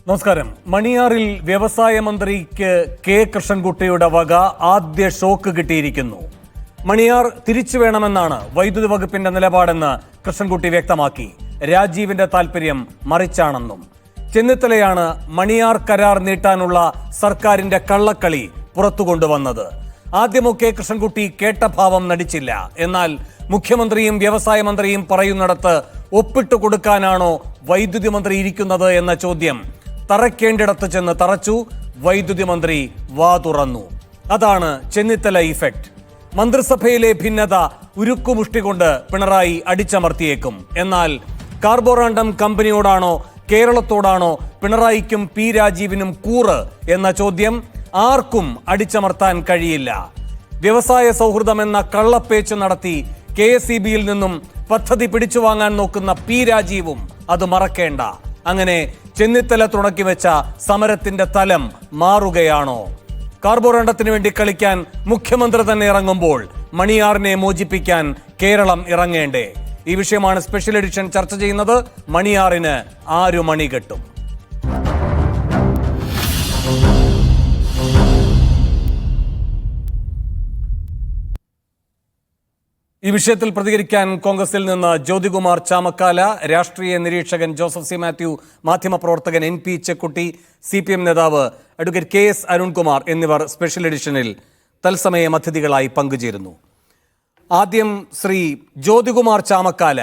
നമസ്കാരം. മണിയാറിൽ വ്യവസായ മന്ത്രിക്ക് കെ കൃഷ്ണൻകുട്ടിയുടെ വക ആദ്യ ഷോക്ക് കിട്ടിയിരിക്കുന്നു. മണിയാർ തിരിച്ചു വേണമെന്നാണ് വൈദ്യുതി വകുപ്പിന്റെ നിലപാടെന്ന് കൃഷ്ണൻകുട്ടി വ്യക്തമാക്കി. രാജീവിന്റെ താൽപര്യം മറിച്ചാണെന്നും. ചെന്നിത്തലയാണ് മണിയാർ കരാർ നീട്ടാനുള്ള സർക്കാരിന്റെ കള്ളക്കളി പുറത്തു കൊണ്ടുവന്നത്. ആദ്യമൊക്കെ കൃഷ്ണൻകുട്ടി കേട്ട ഭാവം നടിച്ചില്ല. എന്നാൽ മുഖ്യമന്ത്രിയും വ്യവസായ മന്ത്രിയും പറയുന്നിടത്ത് ഒപ്പിട്ടു കൊടുക്കാനാണോ വൈദ്യുതി മന്ത്രി ഇരിക്കുന്നത് എന്ന ചോദ്യം തറയ്ക്കേണ്ടിടത്ത് ചെന്ന് തറച്ചു. വൈദ്യുതി മന്ത്രി വാ തുറന്നു. അതാണ് ചെന്നിത്തല ഇഫക്റ്റ്. മന്ത്രിസഭയിലെ ഭിന്നത ഉരുക്കുമുഷ്ടി കൊണ്ട് പിണറായി അടിച്ചമർത്തിയേക്കും. എന്നാൽ കാർബോറാണ്ടം കമ്പനിയോടാണോ കേരളത്തോടാണോ പിണറായിക്കും പി രാജീവിനും കൂറ് എന്ന ചോദ്യം ആർക്കും അടിച്ചമർത്താൻ കഴിയില്ല. വ്യവസായ സൗഹൃദം എന്ന കള്ളപ്പേച്ച് നടത്തി KSEB-യിൽ നിന്നും പദ്ധതി പിടിച്ചു വാങ്ങാൻ നോക്കുന്ന പി രാജീവും അത് മറക്കേണ്ട. അങ്ങനെ ചെന്നിത്തല തുടക്കി വെച്ച സമരത്തിന്റെ തലം മാറുകയാണോ? കാർബോറണ്ടത്തിന് വേണ്ടി കളിക്കാൻ മുഖ്യമന്ത്രി തന്നെ ഇറങ്ങുമ്പോൾ മണിയാറിനെ മോചിപ്പിക്കാൻ കേരളം ഇറങ്ങേണ്ടേ? ഈ വിഷയമാണ് സ്പെഷ്യൽ എഡിഷൻ ചർച്ച ചെയ്യുന്നത്. മണിയാറിന് ആരു മണി കെട്ടും? ഈ വിഷയത്തിൽ പ്രതികരിക്കാൻ കോൺഗ്രസിൽ നിന്ന് ജ്യോതികുമാർ ചാമക്കാല, രാഷ്ട്രീയ നിരീക്ഷകൻ ജോസഫ് സി മാത്യു, മാധ്യമപ്രവർത്തകൻ NP ചെക്കുട്ടി, CPM നേതാവ് അഡ്വക്കേറ്റ് KS അരുൺകുമാർ എന്നിവർ സ്പെഷ്യൽ എഡിഷനിൽ തത്സമയ അതിഥികളായി പങ്കുചേരുന്നു. ആദ്യം ശ്രീ ജ്യോതികുമാർ ചാമക്കാല,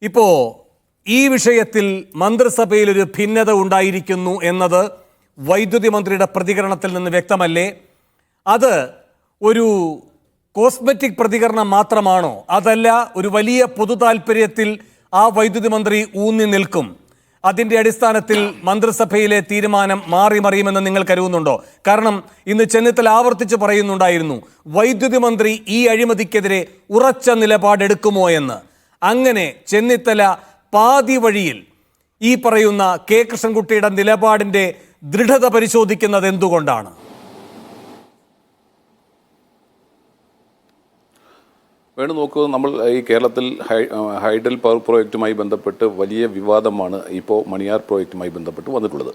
ഇപ്പോ ഈ വിഷയത്തിൽ മന്ത്രിസഭയിൽ ഒരു ഭിന്നത ഉണ്ടായിരിക്കുന്നു എന്നത് വൈദ്യുതി മന്ത്രിയുടെ പ്രതികരണത്തിൽ നിന്ന് വ്യക്തമല്ലേ? അത് ഒരു കോസ്മെറ്റിക് പ്രതികരണം മാത്രമാണോ? അതല്ല, ഒരു വലിയ പൊതു താല്പര്യത്തിൽ ആ വൈദ്യുതി മന്ത്രി ഊന്നി നിൽക്കും? അതിന്റെ അടിസ്ഥാനത്തിൽ മന്ത്രിസഭയിലെ തീരുമാനം മാറി മറിയുമെന്ന് നിങ്ങൾ കരുതുന്നുണ്ടോ? കാരണം ഇന്ന് ചെന്നിത്തല ആവർത്തിച്ച് പറയുന്നുണ്ടായിരുന്നു വൈദ്യുതി മന്ത്രി ഈ അഴിമതിക്കെതിരെ ഉറച്ച നിലപാടെടുക്കുമോ എന്ന്. അങ്ങനെ ചെന്നിത്തല പാതി വഴിയിൽ ഈ പറയുന്ന കെ കൃഷ്ണൻകുട്ടിയുടെ നിലപാടിന്റെ ദൃഢത പരിശോധിക്കുന്നത് എന്തുകൊണ്ടാണ്? വേണം നോക്കുക, നമ്മൾ ഈ കേരളത്തിൽ ഹൈഡൽ പവർ പ്രോജക്റ്റുമായി ബന്ധപ്പെട്ട് വലിയ വിവാദമാണ് ഇപ്പോൾ മണിയാർ പ്രോജക്റ്റുമായി ബന്ധപ്പെട്ട് വന്നിട്ടുള്ളത്.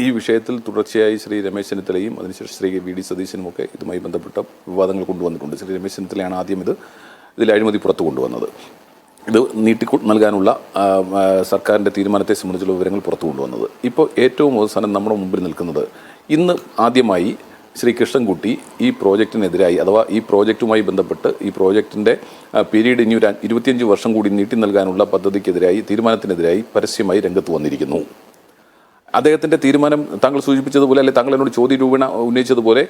ഈ വിഷയത്തിൽ തുടർച്ചയായി ശ്രീ രമേശ് ചെന്നിത്തലയും അതിനുശേഷം ശ്രീ VD സതീശനുമൊക്കെ ഇതുമായി ബന്ധപ്പെട്ട വിവാദങ്ങൾ കൊണ്ടുവന്നിട്ടുണ്ട്. ശ്രീ രമേശ് ചെന്നിത്തലയാണ് ആദ്യം ഇതിൽ അഴിമതി പുറത്തു കൊണ്ടുവന്നത്. ഇത് നീട്ടി നൽകാനുള്ള സർക്കാരിൻ്റെ തീരുമാനത്തെ സംബന്ധിച്ചുള്ള വിവരങ്ങൾ പുറത്തു കൊണ്ടുവന്നത്. ഇപ്പോൾ ഏറ്റവും അവസാനം നമ്മുടെ മുമ്പിൽ നിൽക്കുന്നത്, ഇന്ന് ആദ്യമായി ശ്രീ കൃഷ്ണൻകുട്ടി ഈ പ്രോജക്റ്റിനെതിരായി, അഥവാ ഈ പ്രോജക്റ്റുമായി ബന്ധപ്പെട്ട് ഈ പ്രോജക്റ്റിൻ്റെ പീരീഡ് ഇനി ഒരു 25 വർഷം കൂടി നീട്ടി നൽകാനുള്ള പദ്ധതിക്കെതിരായി, തീരുമാനത്തിനെതിരായി പരസ്യമായി രംഗത്ത് വന്നിരിക്കുന്നു. അദ്ദേഹത്തിൻ്റെ തീരുമാനം താങ്കൾ സൂചിപ്പിച്ചതുപോലെ, അല്ലെങ്കിൽ താങ്കൾ എന്നോട് ചോദ്യരൂപേണ ഉന്നയിച്ചതുപോലെ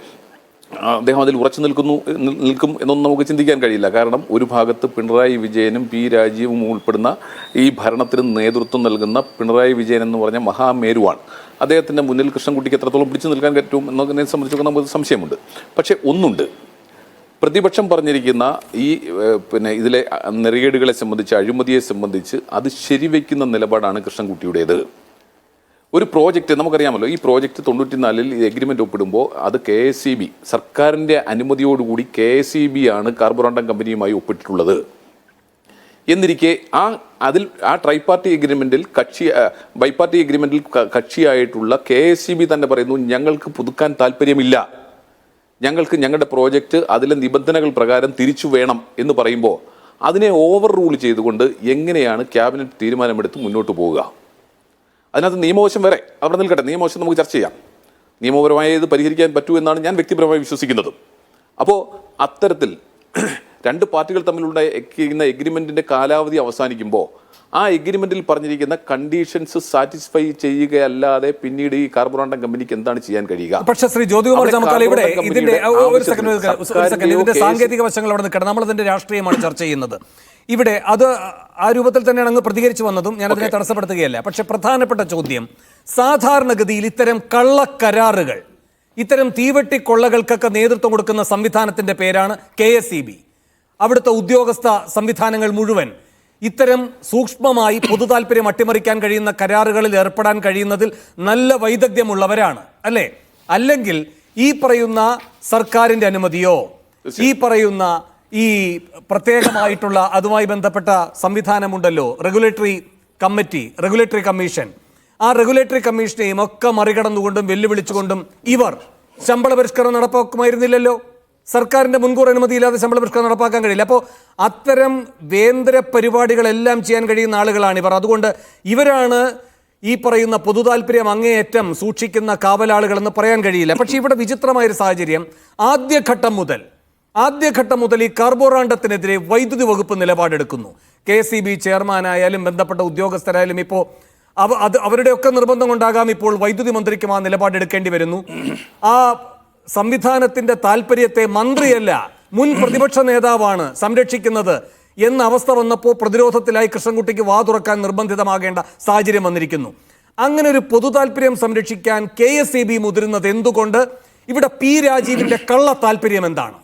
അദ്ദേഹം അതിൽ ഉറച്ചു നിൽക്കും എന്നൊന്നും നമുക്ക് ചിന്തിക്കാൻ കഴിയില്ല. കാരണം ഒരു ഭാഗത്ത് പിണറായി വിജയനും പി രാജീവും ഉൾപ്പെടുന്ന ഈ ഭരണത്തിന് നേതൃത്വം നൽകുന്ന പിണറായി വിജയൻ എന്ന് പറഞ്ഞ മഹാമേരുവാണ്. അദ്ദേഹത്തിൻ്റെ മുന്നിൽ കൃഷ്ണൻകുട്ടിക്ക് എത്രത്തോളം പിടിച്ചു നിൽക്കാൻ പറ്റും എന്നതിനെ സംബന്ധിച്ചൊക്കെ നമുക്ക് സംശയമുണ്ട്. പക്ഷേ ഒന്നുണ്ട്, പ്രതിപക്ഷം പറഞ്ഞിരിക്കുന്ന ഈ ഇതിലെ നെറികേടുകളെ സംബന്ധിച്ച്, അഴിമതിയെ സംബന്ധിച്ച് അത് ശരിവെക്കുന്ന നിലപാടാണ് കൃഷ്ണൻകുട്ടിയുടേത്. ഒരു പ്രോജക്റ്റ് നമുക്കറിയാമല്ലോ, ഈ പ്രോജക്റ്റ് 94-ൽ ഈ എഗ്രിമെൻ്റ് ഒപ്പിടുമ്പോൾ അത് KSEB, സർക്കാരിൻ്റെ അനുമതിയോടുകൂടി KSEB ആണ് കാർബോറാണ്ടം കമ്പനിയുമായി ഒപ്പിട്ടിട്ടുള്ളത്. എന്നിരിക്കെ ആ ട്രൈപാർട്ടി എഗ്രിമെൻറ്റിൽ ബൈപാർട്ടി എഗ്രിമെൻറ്റിൽ കക്ഷിയായിട്ടുള്ള KSEB തന്നെ പറയുന്നു ഞങ്ങൾക്ക് പുതുക്കാൻ താല്പര്യമില്ല, ഞങ്ങൾക്ക് ഞങ്ങളുടെ പ്രോജക്റ്റ് അതിലെ നിബന്ധനകൾ പ്രകാരം തിരിച്ചു വേണം എന്ന് പറയുമ്പോൾ അതിനെ ഓവർ റൂൾ ചെയ്തുകൊണ്ട് എങ്ങനെയാണ് ക്യാബിനറ്റ് തീരുമാനമെടുത്ത് മുന്നോട്ട് പോവുക? അതിനകത്ത് നിയമവശം വരെ അവിടെ നിൽക്കട്ടെ, നിയമവശം നമുക്ക് ചർച്ച ചെയ്യാം. നിയമപരമായി ഇത് പരിഹരിക്കാൻ പറ്റൂ എന്നാണ് ഞാൻ വ്യക്തിപരമായി വിശ്വസിക്കുന്നത്. അപ്പോൾ അത്തരത്തിൽ രണ്ട് പാർട്ടികൾ തമ്മിലുള്ള എഗ്രിമെൻറ്റിൻ്റെ കാലാവധി അവസാനിക്കുമ്പോൾ ആ എഗ്രിമെൻറ്റിൽ പറഞ്ഞിരിക്കുന്ന കണ്ടീഷൻസ് സാറ്റിസ്ഫൈ ചെയ്യുകയല്ലാതെ പിന്നീട് ഈ കാർബോറാണ്ടം കമ്പനിക്ക് എന്താണ് ചെയ്യാൻ കഴിയുക? പക്ഷേ ശ്രീ ജ്യോതികുമാർ ചാമക്കാല, ഇവിടെ ഇതിന്റെ സാങ്കേതിക വശങ്ങൾ അവിടെ നിൽക്കണം. നമ്മളതിന്റെ രാഷ്ട്രീയമാണ് ചർച്ച ചെയ്യുന്നത്. ഇവിടെ അത് ആ രൂപത്തിൽ തന്നെയാണ് അങ്ങ് പ്രതികരിച്ചു വന്നതും, ഞാനതിനെ തടസ്സപ്പെടുത്തുകയല്ല. പക്ഷെ പ്രധാനപ്പെട്ട ചോദ്യം, സാധാരണഗതിയിൽ ഇത്തരം കള്ളക്കരാറുകൾ, ഇത്തരം തീവെട്ടിക്കൊള്ളകൾക്കൊക്കെ നേതൃത്വം കൊടുക്കുന്ന സംവിധാനത്തിന്റെ പേരാണ് KSEB. അവിടുത്തെ ഉദ്യോഗസ്ഥ സംവിധാനങ്ങൾ മുഴുവൻ ഇത്തരം സൂക്ഷ്മമായി പൊതു താല്പര്യം അട്ടിമറിക്കാൻ കഴിയുന്ന കരാറുകളിൽ ഏർപ്പെടാൻ കഴിയുന്നതിൽ നല്ല വൈദഗ്ധ്യമുള്ളവരാണ്, അല്ലേ? അല്ലെങ്കിൽ ഈ പറയുന്ന സർക്കാരിന്റെ അനുമതിയോ ഈ പറയുന്ന ഈ പ്രത്യേകമായിട്ടുള്ള അതുമായി ബന്ധപ്പെട്ട സംവിധാനമുണ്ടല്ലോ, റെഗുലേറ്ററി കമ്മിഷൻ, ആ റെഗുലേറ്ററി കമ്മീഷനെയും ഒക്കെ മറികടന്നുകൊണ്ടും വെല്ലുവിളിച്ചുകൊണ്ടും ഇവർ ശമ്പള പരിഷ്കരണം നടപ്പാക്കുമായിരുന്നില്ലല്ലോ. സർക്കാരിന്റെ മുൻകൂർ അനുമതിയില്ലാതെ ശമ്പള പരിഷ്കരണം നടപ്പാക്കാൻ കഴിയില്ല. അപ്പോൾ അത്തരം വേന്ദ്ര പരിപാടികളെല്ലാം ചെയ്യാൻ കഴിയുന്ന ആളുകളാണ് ഇവർ. അതുകൊണ്ട് ഇവരാണ് ഈ പറയുന്ന പൊതുതാൽപര്യം അങ്ങേയറ്റം സൂക്ഷിക്കുന്ന കാവലാളുകളെന്ന് പറയാൻ കഴിയില്ല. പക്ഷേ ഇവിടെ വിചിത്രമായൊരു സാഹചര്യം, ആദ്യഘട്ടം മുതൽ ഈ കാർബോറാണ്ടത്തിനെതിരെ വൈദ്യുതി വകുപ്പ് നിലപാടെടുക്കുന്നു. KSEB ചെയർമാനായാലും ബന്ധപ്പെട്ട ഉദ്യോഗസ്ഥരായാലും ഇപ്പോൾ അവരുടെയൊക്കെ നിർബന്ധം കൊണ്ടാകാം ഇപ്പോൾ വൈദ്യുതി മന്ത്രിക്കും ആ നിലപാടെടുക്കേണ്ടി വരുന്നു. ആ സംവിധാനത്തിന്റെ താല്പര്യത്തെ മന്ത്രിയല്ല മുൻ പ്രതിപക്ഷ നേതാവാണ് സംരക്ഷിക്കുന്നത് എന്ന അവസ്ഥ വന്നപ്പോൾ പ്രതിരോധത്തിലായി കൃഷ്ണൻകുട്ടിക്ക് വാ തുറക്കാൻ നിർബന്ധിതമാകേണ്ട സാഹചര്യം വന്നിരിക്കുന്നു. അങ്ങനെ ഒരു പൊതു താല്പര്യം സംരക്ഷിക്കാൻ KSEB മുതിരുന്നത് എന്തുകൊണ്ട്? ഇവിടെ P രാജീവിന്റെ കള്ള താല്പര്യം എന്താണ്?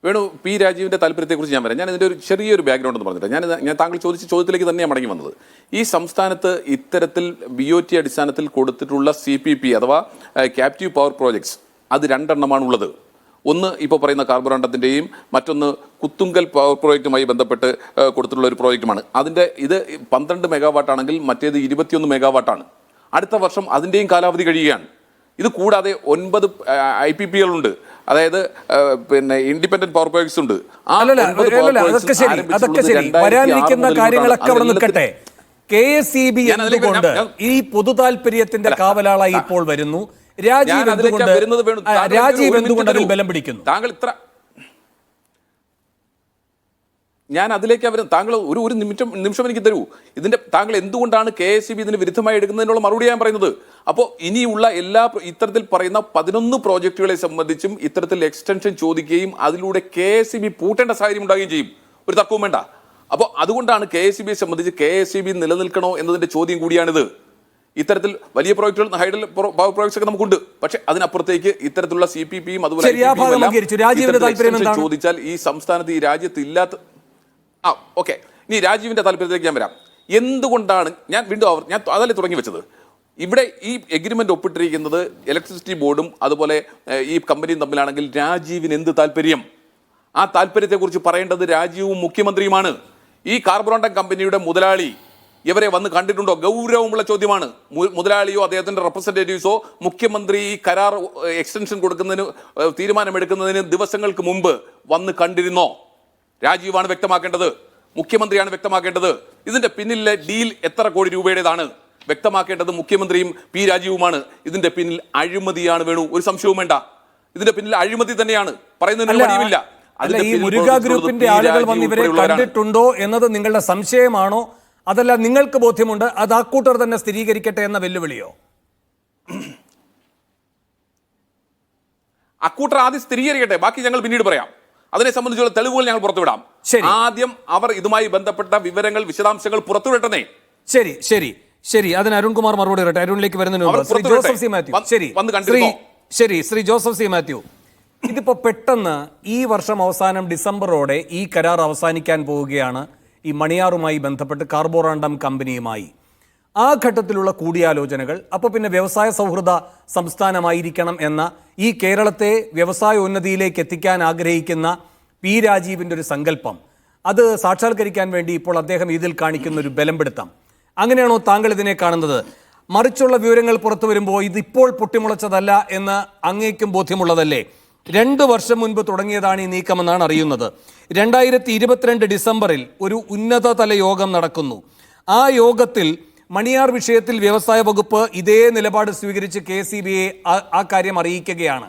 വേണു, P രാജീവിൻ്റെ താല്പര്യത്തെക്കുറിച്ച് ഞാൻ പറയാം. ഞാൻ ഇതിൻ്റെ ഒരു ചെറിയൊരു ബാക്ക്ഗ്രൗണ്ട് എന്ന് പറഞ്ഞിട്ട് ഞാൻ താങ്കൾ ചോദിച്ച ചോദ്യത്തിലേക്ക് തന്നെയാണ് മടങ്ങി വന്നത്. ഈ സംസ്ഥാനത്ത് ഇത്തരത്തിൽ BOT അടിസ്ഥാനത്തിൽ കൊടുത്തിട്ടുള്ള CPP അഥവാ ക്യാപ്റ്റീവ് പവർ പ്രോജക്ട്സ് അത് 2 എണ്ണമാണ് ഉള്ളത്. ഒന്ന് ഇപ്പോൾ പറയുന്ന കാർബോറാണ്ടത്തിൻ്റെയും മറ്റൊന്ന് കുത്തുങ്കൽ പവർ പ്രോജക്റ്റുമായി ബന്ധപ്പെട്ട് കൊടുത്തിട്ടുള്ള ഒരു പ്രോജക്റ്റുമാണ്. ഇത് 12 മെഗാവാട്ട് ആണെങ്കിൽ മറ്റേത് 21 മെഗാവാട്ടാണ്. അടുത്ത വർഷം അതിൻ്റെയും കാലാവധി കഴിയുകയാണ്. ഇത് കൂടാതെ 9 IPP-കളുണ്ട്, അതായത് പിന്നെ ഇൻഡിപെൻഡന്റ് പവർ പ്രോജക്ട്സ് ഉണ്ട്. വരാനിരിക്കുന്ന കാര്യങ്ങളൊക്കെ അവിടെ നിൽക്കട്ടെ. KSEB എന്തുകൊണ്ട് ഈ പൊതു താല്പര്യത്തിന്റെ കാവലാളായി ഇപ്പോൾ വരുന്നു? രാജീവ് എന്തുകൊണ്ട് അതിൽ ബലം പിടിക്കുന്നു? താങ്കൾ ഇത്ര ഞാൻ അതിലേക്ക് താങ്കൾ ഒരു നിമിഷം എനിക്ക് തരൂ. താങ്കൾ എന്തുകൊണ്ടാണ് KSEB ഇതിന് വിരുദ്ധമായി എടുക്കുന്നതിനുള്ള മറുപടി ഞാൻ പറയുന്നത്. അപ്പോൾ ഇനിയുള്ള എല്ലാ ഇത്തരത്തിൽ പറയുന്ന 11 പ്രോജക്റ്റുകളെ സംബന്ധിച്ചും ഇത്തരത്തിൽ എക്സ്റ്റൻഷൻ ചോദിക്കുകയും അതിലൂടെ KSEB പൂട്ടേണ്ട സാഹചര്യം ഉണ്ടാവുകയും ചെയ്യും. ഒരു തർക്കവും വേണ്ട. അപ്പോൾ അതുകൊണ്ടാണ് KSEBയെ സംബന്ധിച്ച് KSEB നിലനിൽക്കണോ എന്നതിന്റെ ചോദ്യം കൂടിയാണിത്. ഇത്തരത്തിൽ വലിയ പ്രോജക്റ്റുകൾ ഹൈഡൽ പവർ പ്രോജക്ട്സ് ഒക്കെ നമുക്കുണ്ട്. പക്ഷെ അതിനപ്പുറത്തേക്ക് ഇത്തരത്തിലുള്ള CPP-യും അതുപോലെ ചോദിച്ചാൽ ഈ സംസ്ഥാനത്ത് ഈ രാജ്യത്ത് ഇല്ലാത്ത ഓക്കെ. ഇനി രാജീവിന്റെ താല്പര്യത്തിലേക്ക് ഞാൻ വരാം. എന്തുകൊണ്ടാണ് ഞാൻ അതല്ലേ തുടങ്ങി വെച്ചത്. ഇവിടെ ഈ എഗ്രിമെന്റ് ഒപ്പിട്ടിരിക്കുന്നത് ഇലക്ട്രിസിറ്റി ബോർഡും അതുപോലെ ഈ കമ്പനിയും തമ്മിലാണെങ്കിൽ രാജീവിന് എന്ത് താല്പര്യം? ആ താല്പര്യത്തെക്കുറിച്ച് പറയേണ്ടത് രാജീവും മുഖ്യമന്ത്രിയുമാണ്. ഈ കാർബോറാണ്ടം കമ്പനിയുടെ മുതലാളി ഇവരെ വന്ന് കണ്ടിട്ടുണ്ടോ? ഗൗരവമുള്ള ചോദ്യമാണ്. മുതലാളിയോ അദ്ദേഹത്തിന്റെ റെപ്രസെന്റേറ്റീവ്സോ മുഖ്യമന്ത്രി ഈ കരാർ എക്സ്റ്റൻഷൻ കൊടുക്കുന്നതിന് തീരുമാനമെടുക്കുന്നതിന് ദിവസങ്ങൾക്ക് മുമ്പ് വന്ന് കണ്ടിരുന്നോ? രാജീവാണ് വ്യക്തമാക്കേണ്ടത്, മുഖ്യമന്ത്രിയാണ് വ്യക്തമാക്കേണ്ടത്. ഇതിന്റെ പിന്നിലെ ഡീൽ എത്ര കോടി രൂപയുടേതാണ് വ്യക്തമാക്കേണ്ടത് മുഖ്യമന്ത്രിയും P രാജീവുമാണ്. ഇതിന്റെ പിന്നിൽ അഴിമതിയാണ്. വേണു, ഒരു സംശയവും വേണ്ട. ഇതിന്റെ പിന്നിൽ അഴിമതി തന്നെയാണ്, പറയുന്നതിന് വഴിയുമില്ല. ഈ മുരുക ഗ്രൂപ്പിന്റെ ആളുകൾ വന്ന് ഇവരെ കണ്ടിട്ടുണ്ടോ എന്നത് നിങ്ങളുടെ സംശയമാണോ? അതല്ല നിങ്ങൾക്ക് ബോധ്യമുണ്ട്, അത് ആ കൂട്ടർ തന്നെ സ്ഥിരീകരിക്കട്ടെ എന്ന വെല്ലുവിളിയോ? അക്കൂട്ടർ ആദ്യം സ്ഥിരീകരിക്കട്ടെ, ബാക്കി ഞങ്ങൾ പിന്നീട് പറയാം. അതിനെ സംബന്ധിച്ചുള്ള തെളിവുകൾ ഞങ്ങൾ പുറത്തുവിടാം. ആദ്യം അവർ ഇതുമായി ബന്ധപ്പെട്ട വിവരങ്ങൾ, വിശദാംശങ്ങൾ പുറത്തുവിടട്ടെ. ശരി, അതിന് അരുൺകുമാർ മറുപടി പറയട്ടെ. അരുണിലേക്ക് വരുന്നതിന് മുമ്പ് Shri Joseph C Mathew. Shri Joseph C Mathew, ഇതിപ്പോ പെട്ടെന്ന് ഈ വർഷം അവസാനം ഡിസംബറോടെ ഈ കരാർ അവസാനിക്കാൻ പോവുകയാണ് ഈ മണിയാറുമായി ബന്ധപ്പെട്ട് കാർബോറാണ്ടം കമ്പനിയുമായി. ആ ഘട്ടത്തിലുള്ള കൂടിയാലോചനകൾ, അപ്പോൾ പിന്നെ വ്യവസായ സൗഹൃദ സംസ്ഥാനമായിരിക്കണം എന്ന ഈ കേരളത്തെ വ്യവസായ ഉന്നതിയിലേക്ക് എത്തിക്കാൻ ആഗ്രഹിക്കുന്ന P രാജീവിൻ്റെ ഒരു സങ്കല്പം, അത് സാക്ഷാത്കരിക്കാൻ വേണ്ടി ഇപ്പോൾ അദ്ദേഹം ഇതിൽ കാണിക്കുന്ന ഒരു ബലം പിടുത്തം, അങ്ങനെയാണോ താങ്കൾ ഇതിനെ കാണുന്നത്? മറിച്ചുള്ള വിവരങ്ങൾ പുറത്തു വരുമ്പോൾ ഇതിപ്പോൾ പൊട്ടിമുളച്ചതല്ല എന്ന് അങ്ങേക്കും ബോധ്യമുള്ളതല്ലേ? 2 വർഷം മുൻപ് തുടങ്ങിയതാണ് ഈ നീക്കമെന്നാണ് അറിയുന്നത്. 2022 ഡിസംബറിൽ ഒരു ഉന്നതതല യോഗം നടക്കുന്നു. ആ യോഗത്തിൽ മണിയാർ വിഷയത്തിൽ വ്യവസായ വകുപ്പ് ഇതേ നിലപാട് സ്വീകരിച്ച് KSEB-യെ ആ കാര്യം അറിയിക്കുകയാണ്.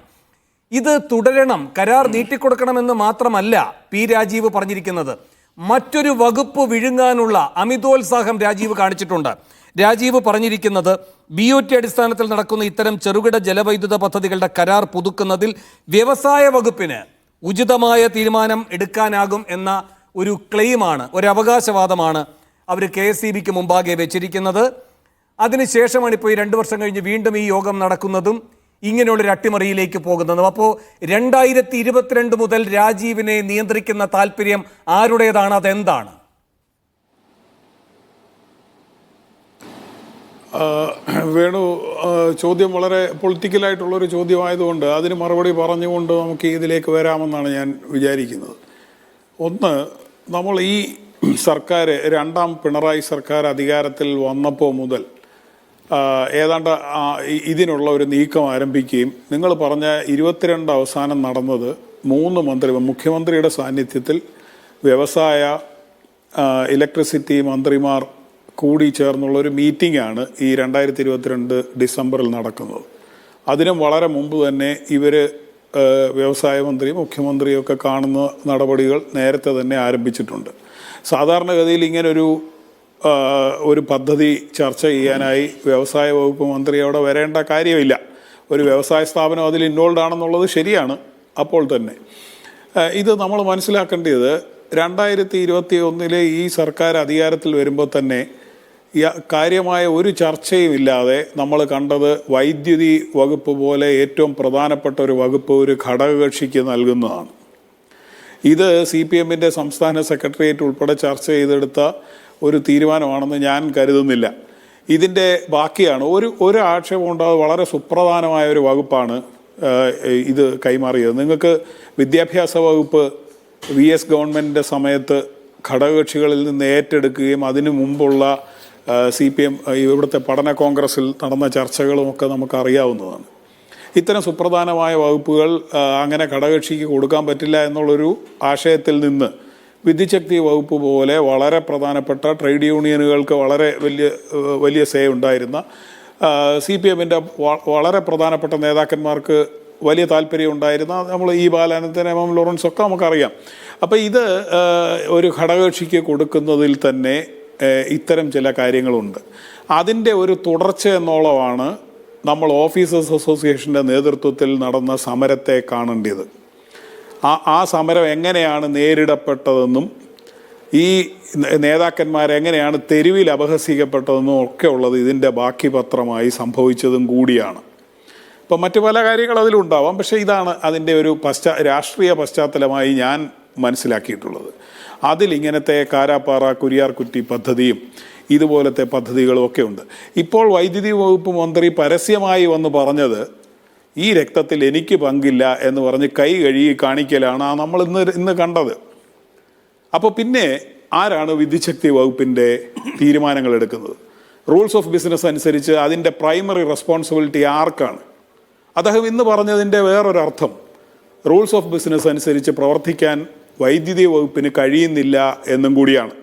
ഇത് തുടരണം, കരാർ നീട്ടിക്കൊടുക്കണമെന്ന് മാത്രമല്ല P രാജീവ് പറഞ്ഞിരിക്കുന്നത്, മറ്റൊരു വകുപ്പ് വിഴുങ്ങാനുള്ള അമിതോത്സാഹം രാജീവ് കാണിച്ചിട്ടുണ്ട്. രാജീവ് പറഞ്ഞിരിക്കുന്നത് BOT അടിസ്ഥാനത്തിൽ നടക്കുന്ന ഇത്തരം ചെറുകിട ജലവൈദ്യുത പദ്ധതികളുടെ കരാർ പുതുക്കുന്നതിൽ വ്യവസായ വകുപ്പിന് ഉചിതമായ തീരുമാനം എടുക്കാനാകും എന്ന ഒരു ക്ലെയിമാണ്, ഒരു അവകാശവാദമാണ് അവർ KSEB-ക്ക് മുമ്പാകെ വെച്ചിരിക്കുന്നത്. അതിനുശേഷമാണ് ഇപ്പോൾ ഈ 2 വർഷം കഴിഞ്ഞ് വീണ്ടും ഈ യോഗം നടക്കുന്നതും ഇങ്ങനെയുള്ളൊരു അട്ടിമറിയിലേക്ക് പോകുന്നതും. അപ്പോൾ 2022 മുതൽ രാജീവിനെ നിയന്ത്രിക്കുന്ന താല്പര്യം ആരുടേതാണ്? അതെന്താണ്? വേണു, ചോദ്യം വളരെ പൊളിറ്റിക്കലായിട്ടുള്ളൊരു ചോദ്യമായതുകൊണ്ട് അതിന് മറുപടി പറഞ്ഞുകൊണ്ട് നമുക്ക് ഇതിലേക്ക് വരാമെന്നാണ് ഞാൻ വിചാരിക്കുന്നത്. ഒന്ന്, നമ്മൾ ഈ സർക്കാർ രണ്ടാം പിണറായി സർക്കാർ അധികാരത്തിൽ വന്നപ്പോൾ മുതൽ ഏതാണ്ട് ഇതിനുള്ള ഒരു നീക്കം ആരംഭിക്കുകയും നിങ്ങൾ പറഞ്ഞ 22 അവസാനം നടന്നത് 3 മന്ത്രി മുഖ്യമന്ത്രിയുടെ സാന്നിധ്യത്തിൽ വ്യവസായ ഇലക്ട്രിസിറ്റി മന്ത്രിമാർ കൂടി ചേർന്നുള്ളൊരു മീറ്റിംഗാണ് ഈ 2022 ഡിസംബറിൽ നടക്കുന്നത്. അതിനും വളരെ മുമ്പ് തന്നെ ഇവർ വ്യവസായ മന്ത്രിയും മുഖ്യമന്ത്രിയും ഒക്കെ കാണുന്ന നടപടികൾ നേരത്തെ തന്നെ ആരംഭിച്ചിട്ടുണ്ട്. സാധാരണഗതിയിൽ ഇങ്ങനൊരു പദ്ധതി ചർച്ച ചെയ്യാനായി വ്യവസായ വകുപ്പ് മന്ത്രി അവിടെ വരേണ്ട കാര്യമില്ല. ഒരു വ്യവസായ സ്ഥാപനം അതിൽ ഇൻവോൾവ് ആണെന്നുള്ളത് ശരിയാണ്. അപ്പോൾ തന്നെ ഇത് നമ്മൾ മനസ്സിലാക്കേണ്ടത് 2021 ഈ സർക്കാർ അധികാരത്തിൽ വരുമ്പോൾ തന്നെ കാര്യമായ ഒരു ചർച്ചയും ഇല്ലാതെ നമ്മൾ കണ്ടത് വൈദ്യുതി വകുപ്പ് പോലെ ഏറ്റവും പ്രധാനപ്പെട്ട ഒരു വകുപ്പ് ഒരു ഘടകകക്ഷിക്ക് നൽകുന്നതാണ്. ഇത് CPM-ൻ്റെ സംസ്ഥാന സെക്രട്ടേറിയറ്റ് ഉൾപ്പെടെ ചർച്ച ചെയ്തെടുത്ത ഒരു തീരുമാനമാണെന്ന് ഞാൻ കരുതുന്നില്ല. ഇതിൻ്റെ ബാക്കിയാണ് ഒരു ആക്ഷേപമുണ്ട്. അത് വളരെ സുപ്രധാനമായ ഒരു വകുപ്പാണ് ഇത് കൈമാറിയത്. നിങ്ങൾക്ക് വിദ്യാഭ്യാസ വകുപ്പ് VS ഗവൺമെൻറ്റിൻ്റെ സമയത്ത് ഘടകകക്ഷികളിൽ നിന്ന് ഏറ്റെടുക്കുകയും അതിനു മുമ്പുള്ള CPM ഇവിടുത്തെ പഠന കോൺഗ്രസിൽ നടന്ന ചർച്ചകളുമൊക്കെ നമുക്കറിയാവുന്നതാണ്. ഇത്തരം സുപ്രധാനമായ വകുപ്പുകൾ അങ്ങനെ ഘടകകക്ഷിക്ക് കൊടുക്കാൻ പറ്റില്ല എന്നുള്ളൊരു ആശയത്തിൽ നിന്ന് വിദ്യുച്ഛക്തി വകുപ്പ് പോലെ വളരെ പ്രധാനപ്പെട്ട ട്രേഡ് യൂണിയനുകൾക്ക് വളരെ വലിയ സേ ഉണ്ടായിരുന്ന CPM-ൻ്റെ വളരെ പ്രധാനപ്പെട്ട നേതാക്കന്മാർക്ക് വലിയ താല്പര്യം ഉണ്ടായിരുന്ന നമ്മൾ ബാലാനന്ദൻ MM ലോറൻസ് ഒക്കെ നമുക്കറിയാം. അപ്പോൾ ഇത് ഒരു ഘടകകക്ഷിക്ക് കൊടുക്കുന്നതിൽ തന്നെ ഇത്തരം ചില കാര്യങ്ങളുണ്ട്. അതിൻ്റെ ഒരു തുടർച്ച എന്നോളമാണ് നമ്മൾ ഓഫീസേഴ്സ് അസോസിയേഷൻ്റെ നേതൃത്വത്തിൽ നടന്ന സമരത്തെ കാണേണ്ടത്. ആ സമരം എങ്ങനെയാണ് നേരിടപ്പെട്ടതെന്നും ഈ നേതാക്കന്മാരെങ്ങനെയാണ് തെരുവിൽ അപഹസിക്കപ്പെട്ടതെന്നും ഒക്കെ ഉള്ളത് ഇതിൻ്റെ ബാക്കി പത്രമായി സംഭവിച്ചതും കൂടിയാണ്. ഇപ്പം മറ്റു പല കാര്യങ്ങൾ അതിലുണ്ടാവാം. പക്ഷേ ഇതാണ് അതിൻ്റെ ഒരു രാഷ്ട്രീയ പശ്ചാത്തലമായി ഞാൻ മനസ്സിലാക്കിയിട്ടുള്ളത്. അതിലിങ്ങനത്തെ കാരാപ്പാറ കുരിയാർകുറ്റി പദ്ധതിയും ഇതുപോലത്തെ പദ്ധതികളും ഒക്കെ ഉണ്ട്. ഇപ്പോൾ വൈദ്യുതി വകുപ്പ് മന്ത്രി പരസ്യമായി വന്ന് പറഞ്ഞത് ഈ രക്തത്തിൽ എനിക്ക് പങ്കില്ല എന്ന് പറഞ്ഞ് കൈ കഴുകി കാണിക്കലാണ് നമ്മൾ ഇന്ന് കണ്ടത്. അപ്പോൾ പിന്നെ ആരാണ് വിദ്യുച്ഛക്തി വകുപ്പിൻ്റെ തീരുമാനങ്ങൾ എടുക്കുന്നത്? റൂൾസ് ഓഫ് ബിസിനസ് അനുസരിച്ച് അതിൻ്റെ പ്രൈമറി റെസ്പോൺസിബിലിറ്റി ആർക്കാണ്? അദ്ദേഹം ഇന്ന് പറഞ്ഞതിൻ്റെ വേറൊരർത്ഥം റൂൾസ് ഓഫ് ബിസിനസ് അനുസരിച്ച് പ്രവർത്തിക്കാൻ വൈദ്യുതി വകുപ്പിന് കഴിയുന്നില്ല എന്നും കൂടിയാണ്.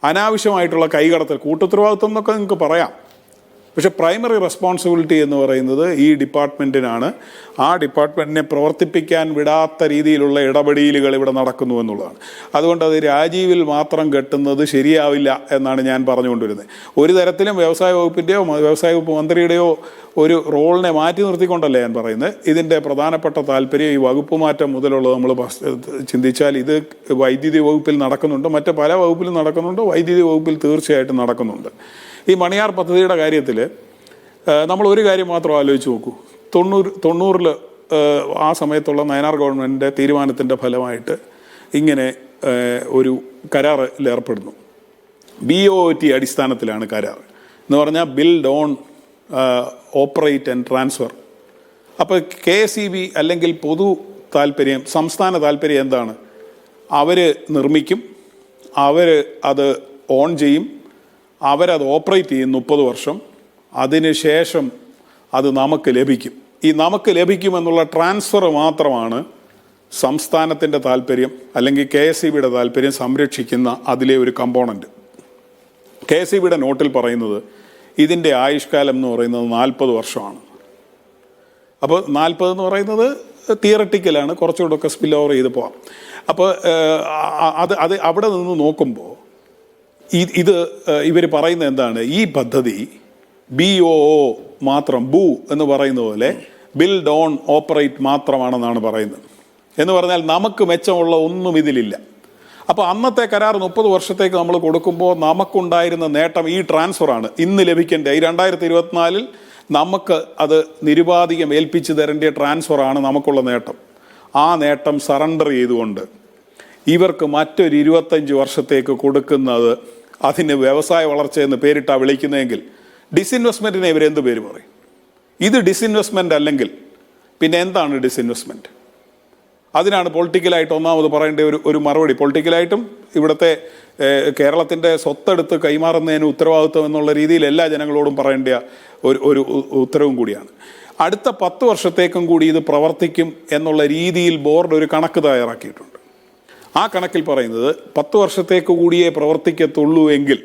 അനാവശ്യമായിട്ടുള്ള കൈകടത്തൽ, കൂട്ടുത്തരവാദിത്വം എന്നൊക്കെ നിങ്ങൾക്ക് പറയാം. പക്ഷെ പ്രൈമറി റെസ്പോൺസിബിലിറ്റി എന്ന് പറയുന്നത് ഈ ഡിപ്പാർട്ട്മെൻറ്റിനാണ്. ആ ഡിപ്പാർട്ട്മെൻറ്റിനെ പ്രവർത്തിപ്പിക്കാൻ വിടാത്ത രീതിയിലുള്ള ഇടപെടലുകൾ ഇവിടെ നടക്കുന്നു എന്നുള്ളതാണ്. അതുകൊണ്ട് അത് രാജീവിൽ മാത്രം കെട്ടുന്നത് ശരിയാവില്ല എന്നാണ് ഞാൻ പറഞ്ഞുകൊണ്ടിരുന്നത്. ഒരു തരത്തിലും വ്യവസായ വകുപ്പിൻ്റെയോ വ്യവസായ വകുപ്പ് മന്ത്രിയുടെയോ ഒരു റോളിനെ മാറ്റി നിർത്തിക്കൊണ്ടല്ല ഞാൻ പറയുന്നത്. ഇതിൻ്റെ പ്രധാനപ്പെട്ട താല്പര്യം ഈ വകുപ്പ് മാറ്റം മുതലുള്ളത് നമ്മൾ ചിന്തിച്ചാൽ ഇത് വൈദ്യുതി വകുപ്പിൽ നടക്കുന്നുണ്ട്, മറ്റ് പല വകുപ്പിലും നടക്കുന്നുണ്ട്, വൈദ്യുതി വകുപ്പിൽ തീർച്ചയായിട്ടും നടക്കുന്നുണ്ട്. ഈ മണിയാർ പദ്ധതിയുടെ കാര്യത്തിൽ നമ്മൾ ഒരു കാര്യം മാത്രം ആലോചിച്ച് നോക്കൂ. 90 ആ സമയത്തുള്ള നയനാർ ഗവൺമെൻറ്റിൻ്റെ തീരുമാനത്തിൻ്റെ ഫലമായിട്ട് ഇങ്ങനെ ഒരു കരാറിൽ ഏർപ്പെടുന്നു. BOT അടിസ്ഥാനത്തിലാണ് കരാർ എന്ന് പറഞ്ഞാൽ build on operate and transfer. അപ്പോൾ KSEB അല്ലെങ്കിൽ പൊതു താല്പര്യം, സംസ്ഥാന താല്പര്യം എന്താണ്? അവർ നിർമ്മിക്കും, അവർ അത് ഓൺ ചെയ്യും, അവരത് ഓപ്പറേറ്റ് ചെയ്യും 30 വർഷം. അതിന് ശേഷം അത് നമുക്ക് ലഭിക്കും. ഈ നമുക്ക് ലഭിക്കുമെന്നുള്ള ട്രാൻസ്ഫർ മാത്രമാണ് സംസ്ഥാനത്തിൻ്റെ താല്പര്യം അല്ലെങ്കിൽ KSEBയുടെ താല്പര്യം സംരക്ഷിക്കുന്ന അതിലെ ഒരു കമ്പോണൻറ്റ്. KSEBയുടെ നോട്ടിൽ പറയുന്നത് ഇതിൻ്റെ ആയുഷ്കാലം എന്ന് പറയുന്നത് 40 വർഷമാണ്. അപ്പോൾ 40 എന്ന് പറയുന്നത് തിയറട്ടിക്കലാണ്, കുറച്ചുകൂടെ ഒക്കെ സ്പിൽ ഓവർ ചെയ്ത് പോവാം. അപ്പോൾ അത് അവിടെ നിന്ന് നോക്കുമ്പോൾ ഇത് ഇവർ പറയുന്നത് എന്താണ്? ഈ പദ്ധതി BOO മാത്രം, ബൂ എന്ന് പറയുന്ന പോലെ ബിൽഡ് ഓൺ ഓപ്പറേറ്റ് മാത്രമാണെന്നാണ് പറയുന്നത്. എന്ന് പറഞ്ഞാൽ നമുക്ക് മെച്ചമുള്ള ഒന്നും ഇതിലില്ല. അപ്പോൾ അന്നത്തെ കരാർ 30 വർഷത്തേക്ക് നമ്മൾ കൊടുക്കുമ്പോൾ നമുക്കുണ്ടായിരുന്ന നേട്ടം ഈ ട്രാൻസ്ഫറാണ്. ഇന്ന് ലഭിക്കേണ്ട ഈ 2024 നമുക്ക് അത് നിരുപാധികം ഏൽപ്പിച്ചു തരേണ്ട ട്രാൻസ്ഫറാണ് നമുക്കുള്ള നേട്ടം. ആ നേട്ടം സറണ്ടർ ചെയ്തുകൊണ്ട് ഇവർക്ക് മറ്റൊരു 25 വർഷത്തേക്ക് കൊടുക്കുന്നത് അതിന് വ്യവസായ വളർച്ചയെന്ന് പേരിട്ടാണ് വിളിക്കുന്നതെങ്കിൽ ഡിസ്ഇൻവെസ്റ്റ്മെൻറ്റിനെ ഇവരെന്ത് പേര് പറയും? ഇത് ഡിസ്ഇൻവെസ്റ്റ്മെൻ്റ് അല്ലെങ്കിൽ പിന്നെ എന്താണ് ഡിസ്ഇൻവെസ്റ്റ്മെൻറ്റ്? അതിനാണ് പൊളിറ്റിക്കലായിട്ട് ഒന്നാമത് പറയേണ്ട ഒരു മറുപടി. പൊളിറ്റിക്കലായിട്ടും ഇവിടുത്തെ കേരളത്തിൻ്റെ സ്വത്തെടുത്ത് കൈമാറുന്നതിന് ഉത്തരവാദിത്വം എന്നുള്ള രീതിയിൽ എല്ലാ ജനങ്ങളോടും പറയേണ്ട ഒരു ഉത്തരവും കൂടിയാണ്. അടുത്ത 10 വർഷത്തേക്കും കൂടി ഇത് പ്രവർത്തിക്കും എന്നുള്ള രീതിയിൽ ബോർഡ് ഒരു കണക്ക് തയ്യാറാക്കിയിട്ടുണ്ട്. ആ കണക്കിൽ പറയുന്നത് 10 വർഷത്തേക്ക് കൂടിയേ പ്രവർത്തിക്കത്തുള്ളൂ എങ്കിൽ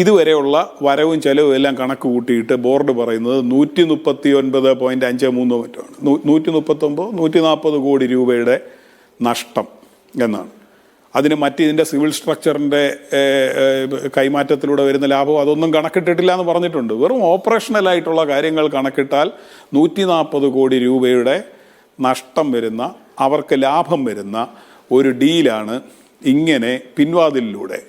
ഇതുവരെയുള്ള വരവും ചെലവും എല്ലാം കണക്ക് കൂട്ടിയിട്ട് ബോർഡ് പറയുന്നത് 139.53 മറ്റാണ്, 139-140 കോടി രൂപയുടെ നഷ്ടം എന്നാണ്. അതിന് ഇതിൻ്റെ സിവിൽ സ്ട്രക്ചറിൻ്റെ കൈമാറ്റത്തിലൂടെ വരുന്ന ലാഭം അതൊന്നും കണക്കിട്ടിട്ടില്ല എന്ന് പറഞ്ഞിട്ടുണ്ട്. വെറും ഓപ്പറേഷണലായിട്ടുള്ള കാര്യങ്ങൾ കണക്കിട്ടാൽ 140 കോടി രൂപയുടെ നഷ്ടം വരുന്ന, അവർക്ക് ലാഭം വരുന്ന ഒരു ഡീലാണ് ഇങ്ങനെ പിൻവാതിലിലൂടെ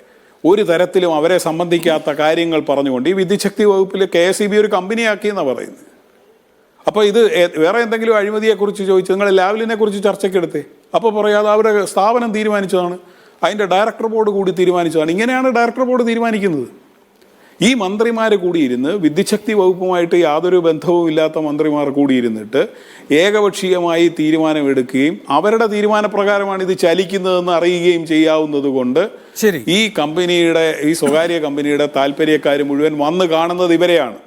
ഒരു തരത്തിലും അവരെ സംബന്ധിക്കാത്ത കാര്യങ്ങൾ പറഞ്ഞുകൊണ്ട് ഈ വിദ്യുച്ഛക്തി വകുപ്പിൽ KSEB ഒരു കമ്പനിയാക്കി എന്നാണ് പറയുന്നത്. അപ്പോൾ ഇത് വേറെ എന്തെങ്കിലും അഴിമതിയെക്കുറിച്ച് ചോദിച്ചു നിങ്ങൾ ലാവലിനെ കുറിച്ച് ചർച്ചയ്ക്കെടുത്തേ, അപ്പോൾ പറയാതെ അവരുടെ സ്ഥാപനം തീരുമാനിച്ചതാണ്, അതിൻ്റെ ഡയറക്ടർ ബോർഡ് കൂടി തീരുമാനിച്ചതാണ്. ഇങ്ങനെയാണ് ഡയറക്ടർ ബോർഡ് തീരുമാനിക്കുന്നത്. ഈ മന്ത്രിമാർ കൂടിയിരുന്ന് വിദ്യുച്ഛക്തി വകുപ്പുമായിട്ട് യാതൊരു ബന്ധവും ഇല്ലാത്ത മന്ത്രിമാർ കൂടിയിരുന്നിട്ട് ഏകപക്ഷീയമായി തീരുമാനമെടുക്കുകയും അവരുടെ തീരുമാനപ്രകാരമാണ് ഇത് ചലിക്കുന്നതെന്ന് അറിയുകയും ചെയ്യാവുന്നത് കൊണ്ട് ഈ കമ്പനിയുടെ, ഈ സ്വകാര്യ കമ്പനിയുടെ താല്പര്യക്കാർ മുഴുവൻ വന്ന് കാണുന്നത് ഇവരെയാണ്.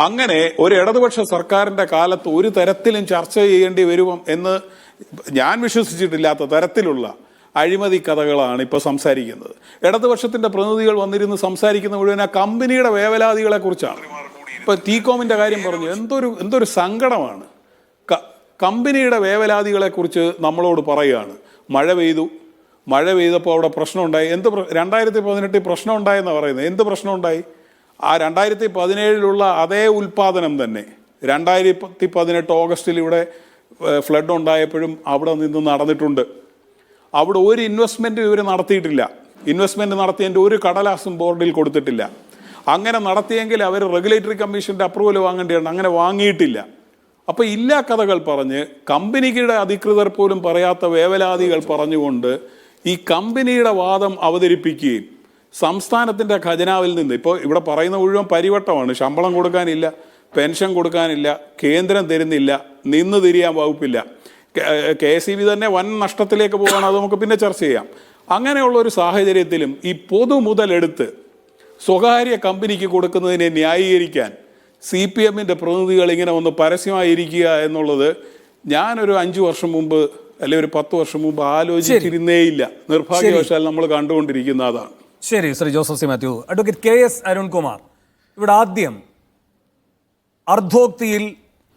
അങ്ങനെ ഒരു ഇടതുപക്ഷ സർക്കാരിൻ്റെ കാലത്ത് ഒരു തരത്തിലും ചർച്ച ചെയ്യേണ്ടി വരും എന്ന് ഞാൻ വിശ്വസിച്ചിട്ടില്ലാത്ത തരത്തിലുള്ള അഴിമതി കഥകളാണ് ഇപ്പോൾ സംസാരിക്കുന്നത്. ഇടതുപക്ഷത്തിൻ്റെ പ്രതിനിധികൾ വന്നിരുന്ന് സംസാരിക്കുന്ന മുഴുവൻ ആ കമ്പനിയുടെ വേവലാതികളെ കുറിച്ചാണ്. ഇപ്പോൾ ടീകോമിൻ്റെ കാര്യം പറഞ്ഞു, എന്തൊരു സങ്കടമാണ്. കമ്പനിയുടെ വേവലാതികളെ കുറിച്ച് നമ്മളോട് പറയുകയാണ്. മഴ പെയ്തപ്പോൾ അവിടെ പ്രശ്നമുണ്ടായി. 2018 പ്രശ്നം ഉണ്ടായെന്നാണ് പറയുന്നത്. എന്ത് പ്രശ്നം ഉണ്ടായി? ആ 2017 അതേ ഉൽപ്പാദനം തന്നെ 2018 ഓഗസ്റ്റിൽ ഇവിടെ ഫ്ലഡ് ഉണ്ടായപ്പോഴും അവിടെ നിന്ന് നടന്നിട്ടുണ്ട്. അവിടെ ഒരു ഇൻവെസ്റ്റ്മെൻറ്റും ഇവർ നടത്തിയിട്ടില്ല. ഇൻവെസ്റ്റ്മെൻറ്റ് നടത്തിയതിൻ്റെ ഒരു കടലാസും ബോർഡിൽ കൊടുത്തിട്ടില്ല. അങ്ങനെ നടത്തിയെങ്കിൽ അവർ റെഗുലേറ്ററി കമ്മീഷൻ്റെ അപ്രൂവൽ വാങ്ങേണ്ടതുണ്ട്. അങ്ങനെ വാങ്ങിയിട്ടില്ല. അപ്പോൾ ഇല്ലാ കഥകൾ പറഞ്ഞ് കമ്പനിയുടെ അധികൃതർ പോലും പറയാത്ത വേവലാതികൾ പറഞ്ഞുകൊണ്ട് ഈ കമ്പനിയുടെ വാദം അവതരിപ്പിക്കുകയും സംസ്ഥാനത്തിൻ്റെ ഖജനാവിൽ നിന്ന്, ഇപ്പോൾ ഇവിടെ പറയുന്ന മുഴുവൻ പരിവട്ടമാണ്. ശമ്പളം കൊടുക്കാനില്ല, പെൻഷൻ കൊടുക്കാനില്ല, കേന്ദ്രം തരുന്നില്ല, നിന്ന് തിരിയാൻ വകുപ്പില്ല, KSEB തന്നെ വൻ നഷ്ടത്തിലേക്ക് പോകാൻ, അത് നമുക്ക് പിന്നെ ചർച്ച ചെയ്യാം. അങ്ങനെയുള്ള ഒരു സാഹചര്യത്തിലും ഈ പൊതുമുതലെടുത്ത് സ്വകാര്യ കമ്പനിക്ക് കൊടുക്കുന്നതിനെ ന്യായീകരിക്കാൻ CPMൻ്റെ പ്രതിനിധികൾ ഇങ്ങനെ ഒന്ന് പരസ്യമായിരിക്കുക എന്നുള്ളത് ഞാനൊരു 5 വർഷം മുമ്പ് അല്ലെങ്കിൽ ഒരു 10 വർഷം മുമ്പ് ആലോചിച്ചിരുന്നേയില്ല. നിർഭാഗ്യവശാൽ നമ്മൾ കണ്ടുകൊണ്ടിരിക്കുന്ന അതാണ്. ശരി, Shri Joseph C Mathew. Advocate KS Arunkumar, ഇവിടെ ആദ്യം അർദ്ധോക്തിയിൽ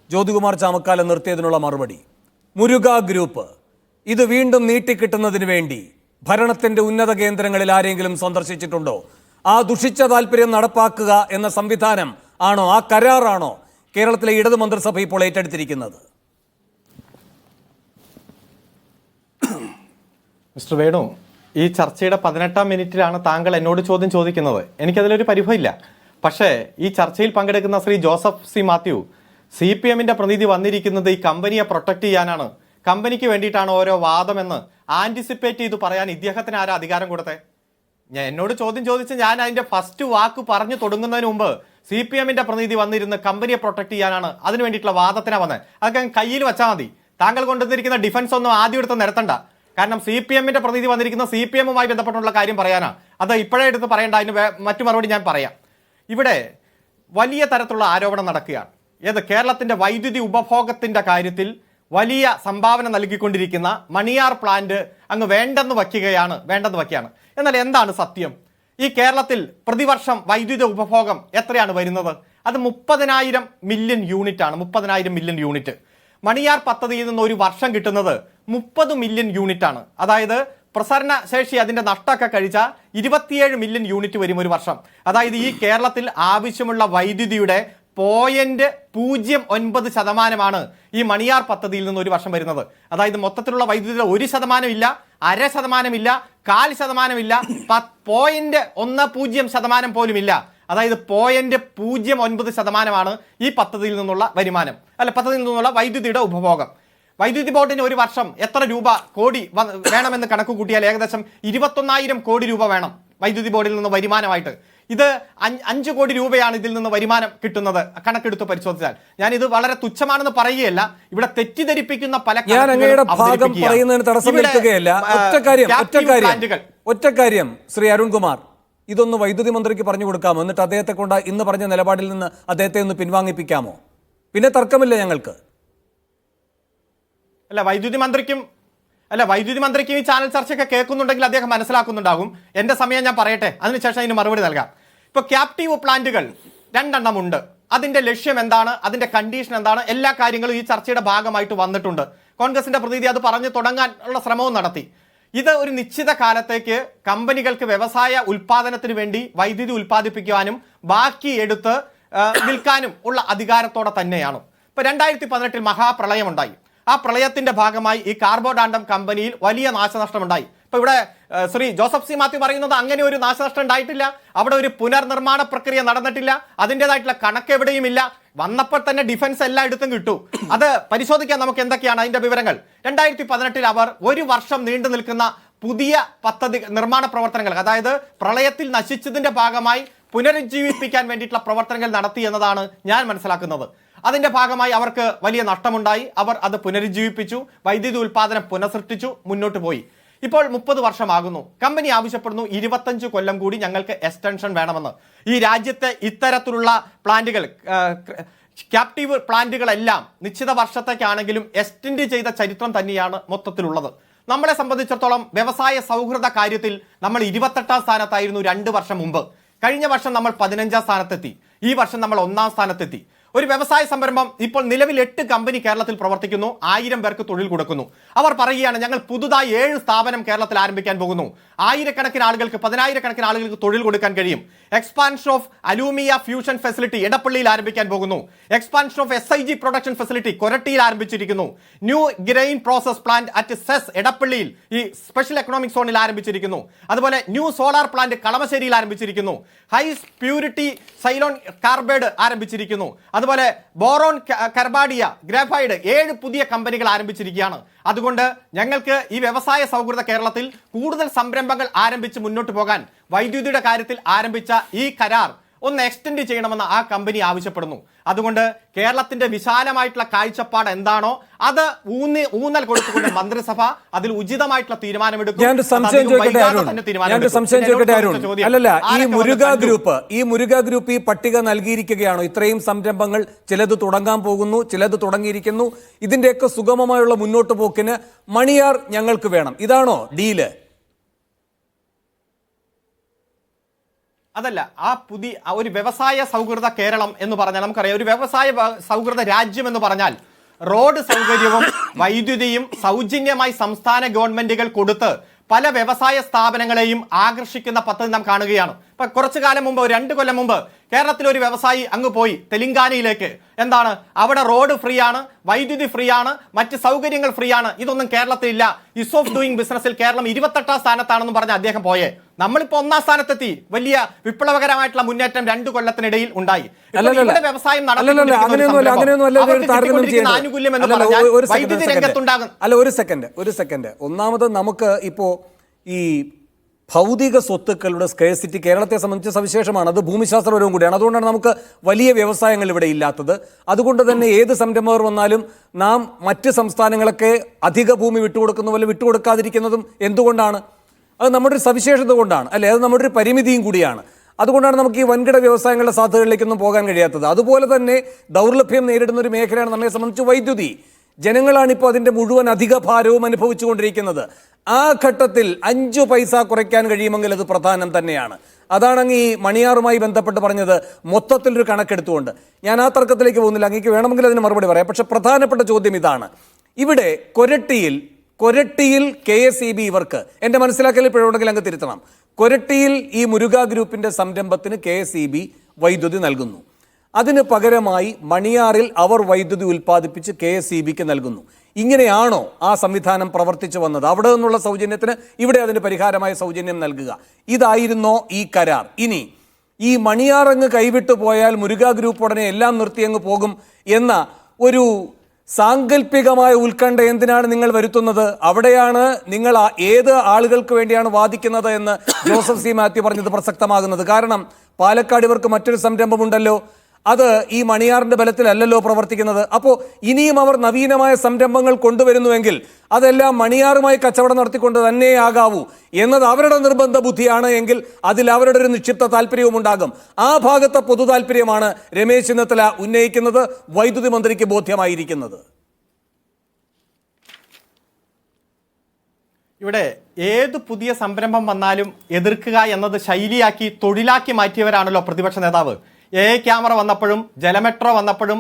ജ്യോതികുമാർ ചാമക്കാല നിർത്തിയതിനുള്ള മറുപടി, മുരുക ഗ്രൂപ്പ് ഇത് വീണ്ടും നീട്ടിക്കിട്ടുന്നതിന് വേണ്ടി ഭരണത്തിന്റെ ഉന്നത കേന്ദ്രങ്ങളിൽ ആരെങ്കിലും സന്ദർശിച്ചിട്ടുണ്ടോ? ആ ദുഷിച്ച താല്പര്യം നടപ്പാക്കുക എന്ന സംവിധാനം ആണോ, ആ കരാറാണോ കേരളത്തിലെ ഇടതു മന്ത്രിസഭ ഇപ്പോൾ ഏറ്റെടുത്തിരിക്കുന്നത്? മിസ്റ്റർ വേണു, ഈ ചർച്ചയുടെ 18ാം മിനിറ്റിലാണ് താങ്കൾ എന്നോട് ചോദ്യം ചോദിക്കുന്നത്. എനിക്കതിലൊരു പരിഭവമില്ല. പക്ഷേ ഈ ചർച്ചയിൽ പങ്കെടുക്കുന്ന ശ്രീ ജോസഫ് സി മാത്യു, CPMന്റെ പ്രതിനിധി വന്നിരിക്കുന്നത് ഈ കമ്പനിയെ പ്രൊട്ടക്ട് ചെയ്യാനാണ്, കമ്പനിക്ക് വേണ്ടിയിട്ടാണ് ഓരോ വാദമെന്ന് ആന്റിസിപ്പേറ്റ് ചെയ്ത് പറയാൻ ഇദ്ദേഹത്തിന് ആരാ അധികാരം കൊടുത്തേ? എന്നോട് ചോദ്യം ചോദിച്ച് ഞാൻ അതിന്റെ ഫസ്റ്റ് വാക്ക് പറഞ്ഞു തുടങ്ങുന്നതിന് മുമ്പ് CPMന്റെ പ്രതിനിധി വന്നിരുന്ന് കമ്പനിയെ പ്രൊട്ടക്ട് ചെയ്യാനാണ്, അതിന് വേണ്ടിയിട്ടുള്ള വാദത്തിനാണ് വന്നത്. അതൊക്കെ കയ്യിൽ വെച്ചാൽ മതി. താങ്കൾ കൊണ്ടുവന്നിരിക്കുന്ന ഡിഫൻസ് ഒന്നും ആദ്യം എടുത്ത് നിരത്തണ്ട. കാരണം CPMന്റെ പ്രതിനിധി വന്നിരിക്കുന്ന CPMുമായി ബന്ധപ്പെട്ടുള്ള കാര്യം പറയാനാണ്. അത് ഇപ്പോഴേ എടുത്ത് പറയേണ്ട, അതിന് മറ്റു മറുപടി ഞാൻ പറയാം. ഇവിടെ വലിയ തരത്തിലുള്ള ആരോപണം നടക്കുകയാണ്. കേരളത്തിന്റെ വൈദ്യുതി ഉപഭോഗത്തിന്റെ കാര്യത്തിൽ വലിയ സംഭാവന നൽകിക്കൊണ്ടിരിക്കുന്ന മണിയാർ പ്ലാന്റ് അങ്ങ് വേണ്ടെന്ന് വയ്ക്കുകയാണ്. എന്നാൽ എന്താണ് സത്യം? ഈ കേരളത്തിൽ പ്രതിവർഷം വൈദ്യുതി ഉപഭോഗം എത്രയാണ് വരുന്നത്? അത് 30,000 മില്യൺ യൂണിറ്റ് ആണ്. 30,000 മില്യൺ യൂണിറ്റ്. മണിയാർ പദ്ധതിയിൽ നിന്ന് ഒരു വർഷം കിട്ടുന്നത് 30 മില്യൺ യൂണിറ്റ് ആണ്. അതായത് പ്രസരണ ശേഷി അതിന്റെ നഷ്ടമൊക്കെ കഴിച്ചാൽ 27 മില്യൺ യൂണിറ്റ് വരും ഒരു വർഷം. അതായത് ഈ കേരളത്തിൽ ആവശ്യമുള്ള വൈദ്യുതിയുടെ 0.09% ഈ മണിയാർ പദ്ധതിയിൽ നിന്ന് ഒരു വർഷം വരുന്നത്. അതായത് മൊത്തത്തിലുള്ള വൈദ്യുതിയുടെ 1% ഇല്ല, 0.5% ഇല്ല, 0.25% ഇല്ല, 0.10% പോലും ഇല്ല. അതായത് 0.09% ഈ പദ്ധതിയിൽ നിന്നുള്ള വരുമാനം, പദ്ധതിയിൽ നിന്നുള്ള വൈദ്യുതിയുടെ ഉപഭോഗം. വൈദ്യുതി ബോർഡിന് ഒരു വർഷം എത്ര കോടി വേണമെന്ന് കണക്ക് കൂട്ടിയാൽ ഏകദേശം 21,000 കോടി രൂപ വേണം വൈദ്യുതി ബോർഡിൽ നിന്ന് വരുമാനമായിട്ട്. ഇത് 5 കോടി രൂപയാണ് ഇതിൽ നിന്ന് വരുമാനം കിട്ടുന്നത് കണക്കെടുത്ത് പരിശോധിച്ചാൽ. ഞാൻ ഇത് വളരെ തുച്ഛമാണെന്ന് പറയുകയല്ല, ഇവിടെ തെറ്റിദ്ധരിപ്പിക്കുന്ന പല ഞാൻ അങ്ങയുടെ ഭാഗം പറയുന്നതിന് തടസ്സം നിൽക്കുകയല്ല. ഒറ്റ കാര്യം ശ്രീ അരുൺകുമാർ, ഇതൊന്ന് വൈദ്യുതി മന്ത്രിക്ക് പറഞ്ഞു കൊടുക്കാമോ? എന്നിട്ട് അദ്ദേഹത്തെ കൊണ്ട് ഇന്ന് പറഞ്ഞ നിലപാടിൽ നിന്ന് അദ്ദേഹത്തെ ഒന്ന് പിൻവാങ്ങിപ്പിക്കാമോ? പിന്നെ തർക്കമില്ല ഞങ്ങൾക്ക്. വൈദ്യുതി മന്ത്രിക്കും ഈ ചാനൽ ചർച്ചയൊക്കെ കേൾക്കുന്നുണ്ടെങ്കിൽ അദ്ദേഹം മനസ്സിലാക്കുന്നുണ്ടാകും. എന്റെ സമയം ഞാൻ പറയട്ടെ, അതിനുശേഷം അതിന് മറുപടി നൽകാം. ഇപ്പൊ ക്യാപ്റ്റീവ് പ്ലാന്റുകൾ 2 എണ്ണം ഉണ്ട്. അതിന്റെ ലക്ഷ്യം എന്താണ്, അതിന്റെ കണ്ടീഷൻ എന്താണ്, എല്ലാ കാര്യങ്ങളും ഈ ചർച്ചയുടെ ഭാഗമായിട്ട് വന്നിട്ടുണ്ട്. കോൺഗ്രസിന്റെ പ്രതിനിധി അത് പറഞ്ഞു തുടങ്ങാനുള്ള ശ്രമവും നടത്തി. ഇത് ഒരു നിശ്ചിത കാലത്തേക്ക് കമ്പനികൾക്ക് വ്യവസായ ഉൽപാദനത്തിന് വേണ്ടി വൈദ്യുതി ഉൽപ്പാദിപ്പിക്കുവാനും ബാക്കി എടുത്ത് വിൽക്കാനും ഉള്ള അധികാരത്തോടെ തന്നെയാണ്. ഇപ്പൊ 2018 മഹാപ്രളയം ഉണ്ടായി. ആ പ്രളയത്തിന്റെ ഭാഗമായി ഈ കാർബോഡാണ്ടം കമ്പനിയിൽ വലിയ നാശനഷ്ടമുണ്ടായി. ഇപ്പൊ ഇവിടെ ശ്രീ ജോസഫ് സി മാത്യു പറയുന്നത് അങ്ങനെ ഒരു നാശനഷ്ടം ഉണ്ടായിട്ടില്ല, അവിടെ ഒരു പുനർനിർമ്മാണ പ്രക്രിയ നടന്നിട്ടില്ല, അതിൻ്റെതായിട്ടുള്ള കണക്ക് എവിടെയും ഇല്ല. വന്നപ്പോൾ തന്നെ ഡിഫൻസ് എല്ലായിടത്തും കിട്ടു. അത് പരിശോധിക്കാൻ നമുക്ക് എന്തൊക്കെയാണ് അതിന്റെ വിവരങ്ങൾ. 2018 അവർ 1 വർഷം നീണ്ടു നിൽക്കുന്ന പുതിയ പദ്ധതി നിർമ്മാണ പ്രവർത്തനങ്ങൾ, അതായത് പ്രളയത്തിൽ നശിച്ചതിന്റെ ഭാഗമായി പുനരുജ്ജീവിപ്പിക്കാൻ വേണ്ടിയിട്ടുള്ള പ്രവർത്തനങ്ങൾ നടത്തി എന്നതാണ് ഞാൻ മനസ്സിലാക്കുന്നത്. അതിന്റെ ഭാഗമായി അവർക്ക് വലിയ നഷ്ടമുണ്ടായി. അവർ അത് പുനരുജ്ജീവിപ്പിച്ചു, വൈദ്യുതി ഉൽപാദനം പുനഃസൃഷ്ടിച്ചു, മുന്നോട്ട് പോയി. ഇപ്പോൾ 30 വർഷമാകുന്നു. കമ്പനി ആവശ്യപ്പെടുന്നു 25 കൊല്ലം കൂടി ഞങ്ങൾക്ക് എക്സ്റ്റൻഷൻ വേണമെന്ന്. ഈ രാജ്യത്തെ ഇത്തരത്തിലുള്ള പ്ലാന്റുകൾ, ക്യാപ്റ്റീവ് പ്ലാന്റുകളെല്ലാം നിശ്ചിത വർഷത്തേക്കാണെങ്കിലും എക്സ്റ്റെൻഡ് ചെയ്ത ചരിത്രം തന്നെയാണ് മൊത്തത്തിലുള്ളത്. നമ്മളെ സംബന്ധിച്ചിടത്തോളം വ്യവസായ സൗഹൃദ കാര്യത്തിൽ നമ്മൾ 28ാം സ്ഥാനത്തായിരുന്നു 2 വർഷം മുമ്പ്. കഴിഞ്ഞ വർഷം നമ്മൾ 15ാം സ്ഥാനത്തെത്തി. ഈ വർഷം നമ്മൾ 1ാം സ്ഥാനത്തെത്തി. ഒരു വ്യവസായ സംരംഭം ഇപ്പോൾ നിലവിൽ 8 കമ്പനി കേരളത്തിൽ പ്രവർത്തിക്കുന്നു, 1000 പേർക്ക് തൊഴിൽ കൊടുക്കുന്നു. അവർ പറയുകയാണ് ഞങ്ങൾ പുതുതായി 7 സ്ഥാപനം കേരളത്തിൽ ആരംഭിക്കാൻ പോകുന്നു, 1000-കണക്കിന് ആളുകൾക്ക് 10,000-കണക്കിന് ആളുകൾക്ക് തൊഴിൽ കൊടുക്കാൻ കഴിയും. Expansion of alumina fusion facility എടപ്പള്ളിയിൽ ആരംഭിക്കാൻ പോകുന്നു. Expansion of SIG production facility കൊരട്ടിയിൽ ആരംഭിച്ചിരിക്കുന്നു. New grain process plant at SEZ എടപ്പള്ളിയിൽ ഈ സ്പെഷ്യൽ എക്കണോമിക് സോണിൽ ആരംഭിച്ചിരിക്കുന്നു. അതുപോലെ ന്യൂ സോളാർ പ്ലാന്റ് കളമശ്ശേരിയിൽ ആരംഭിച്ചിരിക്കുന്നു. ഹൈ പ്യൂരിറ്റി സൈലോൺ കാർബൈഡ് ആരംഭിച്ചിരിക്കുന്നു. അതുപോലെ ബോറോൺ കർബാഡിയ ഗ്രാഫൈഡ് 7 പുതിയ കമ്പനികൾ ആരംഭിച്ചിരിക്കുകയാണ്. അതുകൊണ്ട് ഞങ്ങൾക്ക് ഈ വ്യവസായ സൗഹൃദ കേരളത്തിൽ കൂടുതൽ സംരംഭങ്ങൾ ആരംഭിച്ച് മുന്നോട്ട് പോകാൻ വൈദ്യുതിയുടെ കാര്യത്തിൽ ആരംഭിച്ച ഈ കരാർ ഒന്ന് എക്സ്റ്റെൻഡ് ചെയ്യണമെന്ന് ആ കമ്പനി ആവശ്യപ്പെടുന്നു. അതുകൊണ്ട് കേരളത്തിന്റെ വിശാലമായിട്ടുള്ള കാഴ്ചപ്പാട് എന്താണോ അത് ഊന്നൽ കൊടുത്തുകൊണ്ട് മന്ത്രിസഭ അതിൽ ഉചിതമായിട്ടുള്ള തീരുമാനമെടുക്കും. അല്ലല്ല, ഈ മുരുക ഗ്രൂപ്പ് ഈ പട്ടിക നൽകിയിരിക്കുകയാണോ? ഇത്രയും സംരംഭങ്ങൾ, ചിലത് തുടങ്ങാൻ പോകുന്നു, ചിലത് തുടങ്ങിയിരിക്കുന്നു, ഇതിന്റെയൊക്കെ സുഗമമായുള്ള മുന്നോട്ട് പോക്കിന് മണിയാർ ഞങ്ങൾക്ക് വേണം, ഇതാണോ ഡീല്? അതല്ല, ആ പുതിയ ഒരു വ്യവസായ സൗഹൃദ കേരളം എന്ന് പറഞ്ഞാൽ നമുക്കറിയാം, ഒരു വ്യവസായ സൗഹൃദ രാജ്യം എന്ന് പറഞ്ഞാൽ റോഡ് സൗകര്യവും വൈദ്യുതിയും സൗജന്യമായി സംസ്ഥാന ഗവൺമെന്റുകൾ കൊടുത്ത് പല വ്യവസായ സ്ഥാപനങ്ങളെയും ആകർഷിക്കുന്ന പദ്ധതി നാം കാണുകയാണ്. ഇപ്പൊ കുറച്ചു കാലം മുമ്പ്, 2 കൊല്ലം മുമ്പ് കേരളത്തിലെ ഒരു വ്യവസായി അങ്ങ് പോയി തെലങ്കാനയിലേക്ക്. എന്താണ് അവിടെ? റോഡ് ഫ്രീ ആണ്, വൈദ്യുതി ഫ്രീ ആണ്, മറ്റ് സൗകര്യങ്ങൾ ഫ്രീ ആണ്. ഇതൊന്നും കേരളത്തിലില്ല. ഈസ് ഓഫ് ഡൂയിങ് ബിസിനസ്സിൽ കേരളം 28ാം സ്ഥാനത്താണെന്ന് പറഞ്ഞ് അദ്ദേഹം പോയേ. നമ്മളിപ്പോ 1ാം സ്ഥാനത്തെത്തി. വലിയ വിപ്ലവകരമായിട്ടുള്ള മുന്നേറ്റം 2 കൊല്ലത്തിനിടയിൽ ഉണ്ടായി. വ്യവസായം ആനുകൂല്യം എന്ന് പറഞ്ഞാൽ വൈദ്യുതി രംഗത്തുണ്ടാകും. അല്ല, ഒരു സെക്കൻഡ്. ഒന്നാമത് നമുക്ക് ഇപ്പോ ഈ ഭൗതിക സ്വത്തുക്കളുടെ സ്കേഴ്സിറ്റി കേരളത്തെ സംബന്ധിച്ച് സവിശേഷമാണ്. അത് ഭൂമിശാസ്ത്രപരവും കൂടിയാണ്. അതുകൊണ്ടാണ് നമുക്ക് വലിയ വ്യവസായങ്ങൾ ഇവിടെ ഇല്ലാത്തത്. അതുകൊണ്ട് തന്നെ ഏത് സംരംഭകർ വന്നാലും നാം മറ്റ് സംസ്ഥാനങ്ങളൊക്കെ അധിക ഭൂമി വിട്ടുകൊടുക്കുന്ന പോലെ വിട്ടുകൊടുക്കാതിരിക്കുന്നതും എന്തുകൊണ്ടാണ്? അത് നമ്മുടെ ഒരു സവിശേഷത കൊണ്ടാണ്, അല്ലേ? അത് നമ്മുടെ ഒരു പരിമിതിയും കൂടിയാണ്. അതുകൊണ്ടാണ് നമുക്ക് ഈ വൻകിട വ്യവസായങ്ങളുടെ സാധ്യതകളിലേക്കൊന്നും പോകാൻ കഴിയാത്തത്. അതുപോലെ തന്നെ ദൗർലഭ്യം നേരിടുന്ന ഒരു മേഖലയാണ് നമ്മെ സംബന്ധിച്ച് വൈദ്യുതി. ജനങ്ങളാണിപ്പോൾ അതിൻ്റെ മുഴുവൻ അധിക ഭാരവും അനുഭവിച്ചുകൊണ്ടിരിക്കുന്നത്. ആ ഘട്ടത്തിൽ 5 പൈസ കുറയ്ക്കാൻ കഴിയുമെങ്കിൽ അത് പ്രധാനം തന്നെയാണ്. അതാണെങ്കിൽ ഈ മണിയാറുമായി ബന്ധപ്പെട്ട് പറഞ്ഞത് മൊത്തത്തിലൊരു കണക്കെടുത്തുകൊണ്ട് ഞാൻ ആ തർക്കത്തിലേക്ക് പോകുന്നില്ല. അങ്ങേക്ക് വേണമെങ്കിൽ അതിന് മറുപടി പറയാം. പക്ഷെ പ്രധാനപ്പെട്ട ചോദ്യം ഇതാണ്. ഇവിടെ കൊരട്ടിയിൽ KSEB ഇവർക്ക്, എൻ്റെ മനസ്സിലാക്കലിൽ പിഴവുണ്ടെങ്കിൽ അങ്ങ് തിരുത്തണം, കൊരട്ടിയിൽ ഈ മുരുക ഗ്രൂപ്പിൻ്റെ സംരംഭത്തിന് KSEB വൈദ്യുതി നൽകുന്നു. അതിന് പകരമായി മണിയാറിൽ അവർ വൈദ്യുതി ഉൽപ്പാദിപ്പിച്ച് KSEBക്ക് നൽകുന്നു. ഇങ്ങനെയാണോ ആ സംവിധാനം പ്രവർത്തിച്ചു വന്നത്? അവിടെ നിന്നുള്ള സൗജന്യത്തിന് ഇവിടെ അതിന് പരിഹാരമായ സൗജന്യം നൽകുക, ഇതായിരുന്നോ ഈ കരാർ? ഇനി ഈ മണിയാറങ്ങ് കൈവിട്ടു പോയാൽ മുരുക ഗ്രൂപ്പ് ഉടനെ എല്ലാം നിർത്തിയങ്ങ് പോകും എന്ന ഒരു സാങ്കല്പികമായ ഉത്കണ്ഠ എന്തിനാണ് നിങ്ങൾ വരുത്തുന്നത്? അവിടെയാണ് നിങ്ങൾ ഏത് ആളുകൾക്ക് വേണ്ടിയാണ് വാദിക്കുന്നത് എന്ന് ജോസഫ് സി മാത്യു പറഞ്ഞത് പ്രസക്തമാകുന്നത്. കാരണം പാലക്കാട് ഇവർക്ക് മറ്റൊരു സംരംഭമുണ്ടല്ലോ, അത് ഈ മണിയാറിന്റെ ബലത്തിലല്ലല്ലോ പ്രവർത്തിക്കുന്നത്. അപ്പോൾ ഇനിയും അവർ നവീനമായ സംരംഭങ്ങൾ കൊണ്ടുവരുന്നുവെങ്കിൽ അതെല്ലാം മണിയാറുമായി കച്ചവടം നടത്തിക്കൊണ്ട് തന്നെ ആകാവൂ എന്നത് അവരുടെ നിർബന്ധ ബുദ്ധിയാണ് എങ്കിൽ അതിൽ അവരുടെ ഒരു നിക്ഷിപ്ത താല്പര്യവും ഉണ്ടാകും. ആ ഭാഗത്തെ പൊതു താല്പര്യമാണ് രമേശ് ചെന്നിത്തല ഉന്നയിക്കുന്നത്, വൈദ്യുതി മന്ത്രിക്ക് ബോധ്യമായിരിക്കുന്നത്. ഇവിടെ ഏത് പുതിയ സംരംഭം വന്നാലും എതിർക്കുക എന്നത് ശൈലിയാക്കി തൊഴിലാക്കി മാറ്റിയവരാണല്ലോ പ്രതിപക്ഷ നേതാവ്. ക്യാമറ വന്നപ്പോഴും ജലമെട്രോ വന്നപ്പോഴും